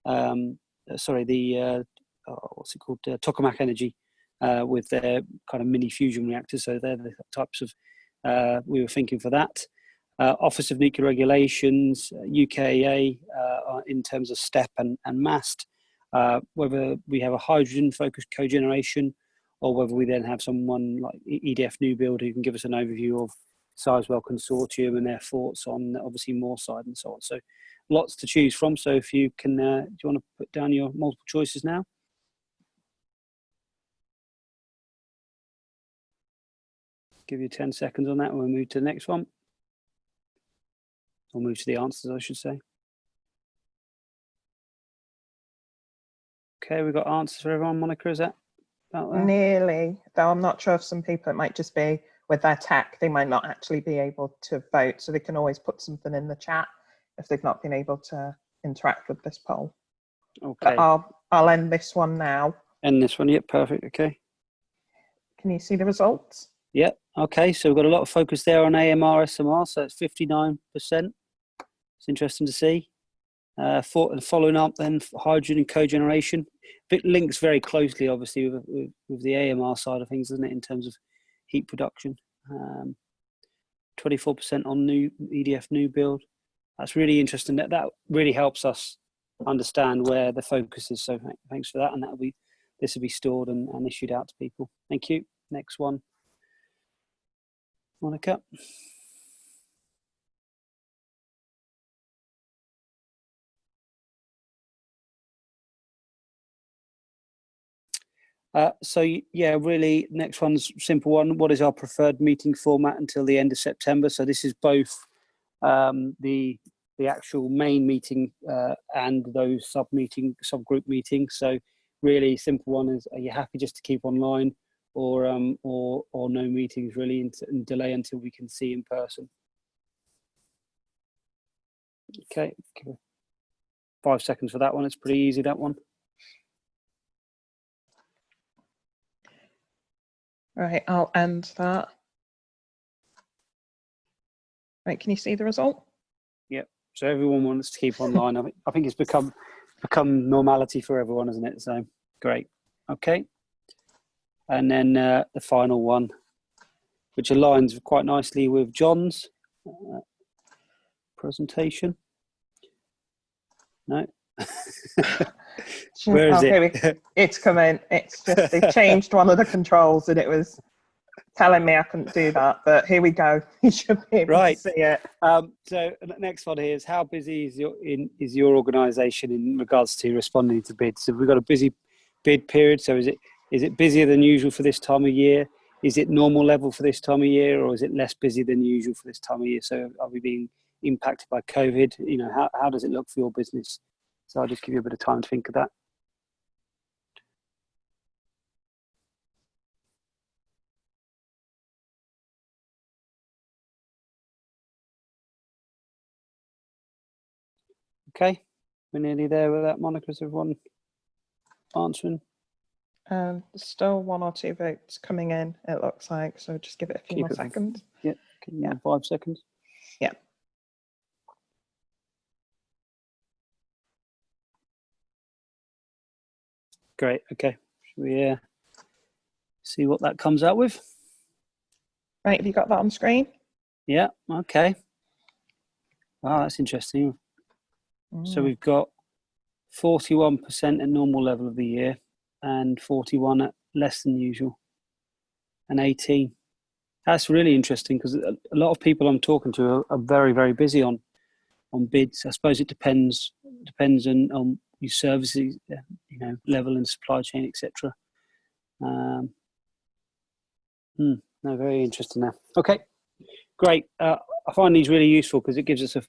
Speaker 2: what's it called? Tokamak Energy with their kind of mini fusion reactors. So they're the types of we were thinking for that. Office of Nuclear Regulations, UKAA in terms of STEP and MAST, whether we have a hydrogen-focused cogeneration or whether we then have someone like EDF New Build who can give us an overview of Sizewell Consortium and their thoughts on obviously Moorside and so on. So lots to choose from. So if you can, do you want to put down your multiple choices now? Give you 10 seconds on that and we'll move to the next one. We'll move to the answers, I should say. Okay, we've got answers for everyone. Monica, is that about there?
Speaker 1: Nearly, though I'm not sure if some people, it might just be with their tech, they might not actually be able to vote. So they can always put something in the chat if they've not been able to interact with this poll.
Speaker 2: Okay.
Speaker 1: But I'll end this one now.
Speaker 2: End this one, yep, perfect, okay.
Speaker 1: Can you see the results?
Speaker 2: Yep, okay, so we've got a lot of focus there on AMR, SMR, so it's 59%. It's interesting to see. Following up then, hydrogen and cogeneration. It links very closely, obviously, with the AMR side of things, doesn't it, in terms of heat production. 24% on new EDF new build. That's really interesting. That really helps us understand where the focus is. So thanks for that, and this will be stored and issued out to people. Thank you. Next one, Monica. So yeah, really, next one's a simple one. What is our preferred meeting format until the end of September? So this is both the actual main meeting and those subgroup meetings. So really simple one is: are you happy just to keep online, or no meetings really, and delay until we can see in person? Okay, 5 seconds for that one. It's pretty easy, that one.
Speaker 1: Right, I'll end that. Right, can you see the result?
Speaker 2: Yep. So everyone wants to keep online. I think it's become normality for everyone, isn't it? So great. Okay. And then the final one, which aligns quite nicely with John's presentation. No. Where is it?
Speaker 1: It's coming. It's just they've changed one of the controls and it was telling me I couldn't do that. But here we go. You should be able to see it.
Speaker 2: So the next one here is: how busy is your organisation in regards to responding to bids? So we've got a busy bid period. So is it busier than usual for this time of year? Is it normal level for this time of year, or is it less busy than usual for this time of year? So are we being impacted by COVID? You know, how does it look for your business? So I'll just give you a bit of time to think of that. Okay, we're nearly there with that, Monica. Is everyone answering?
Speaker 1: Still 1 or 2 votes coming in, it looks like. So just give it a few more seconds.
Speaker 2: Yeah, 5 seconds.
Speaker 1: Yeah.
Speaker 2: Great. Okay. Should we see what that comes out with?
Speaker 1: Right. Have you got that on screen?
Speaker 2: Yeah. Okay. Wow, that's interesting. So we've got 41% at normal level of the year, and 41 at less than usual, and 18. That's really interesting because a lot of people I'm talking to are very, very busy on bids. I suppose it depends on your services, level and supply chain, etc. No, very interesting now. Okay, great. I find these really useful because it gives us a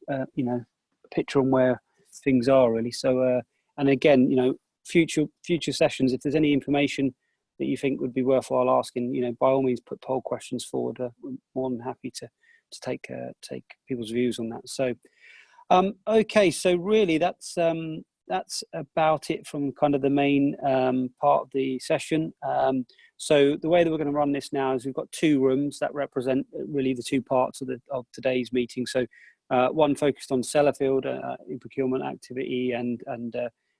Speaker 2: picture on where things are really. So and again, future sessions, if there's any information that you think would be worthwhile asking, you know, by all means put poll questions forward. We're more than happy to take people's views on that. So okay, so really that's about it from kind of the main part of the session. So the way that we're going to run this now is we've got 2 rooms that represent really the 2 parts of today's meeting. So one focused on Sellafield in procurement activity and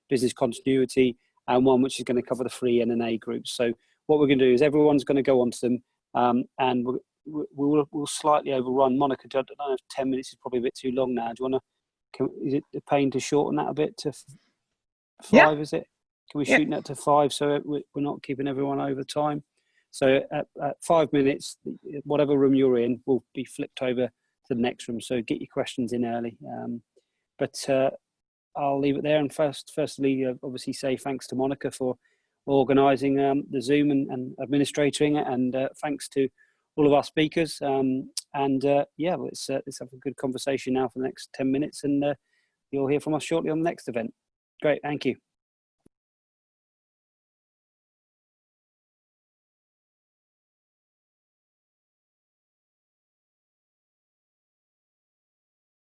Speaker 2: business continuity, and one which is going to cover the 3 NNA groups. So what we're going to do is everyone's going to go onto them, and we'll slightly overrun. Monica, I don't know if 10 minutes is probably a bit too long now. Do you want to? Is it a pain to shorten that a bit to 5? Yeah. Is it? Can we shorten that to 5 so we're not keeping everyone over time? So at 5 minutes, whatever room you're in will be flipped over to the next room. So get your questions in early. But I'll leave it there. And firstly, obviously say thanks to Monica for organising the Zoom and administrating it, and thanks to all of our speakers. Yeah, let's have a good conversation now for the next 10 minutes, and you'll hear from us shortly on the next event. Great, thank you.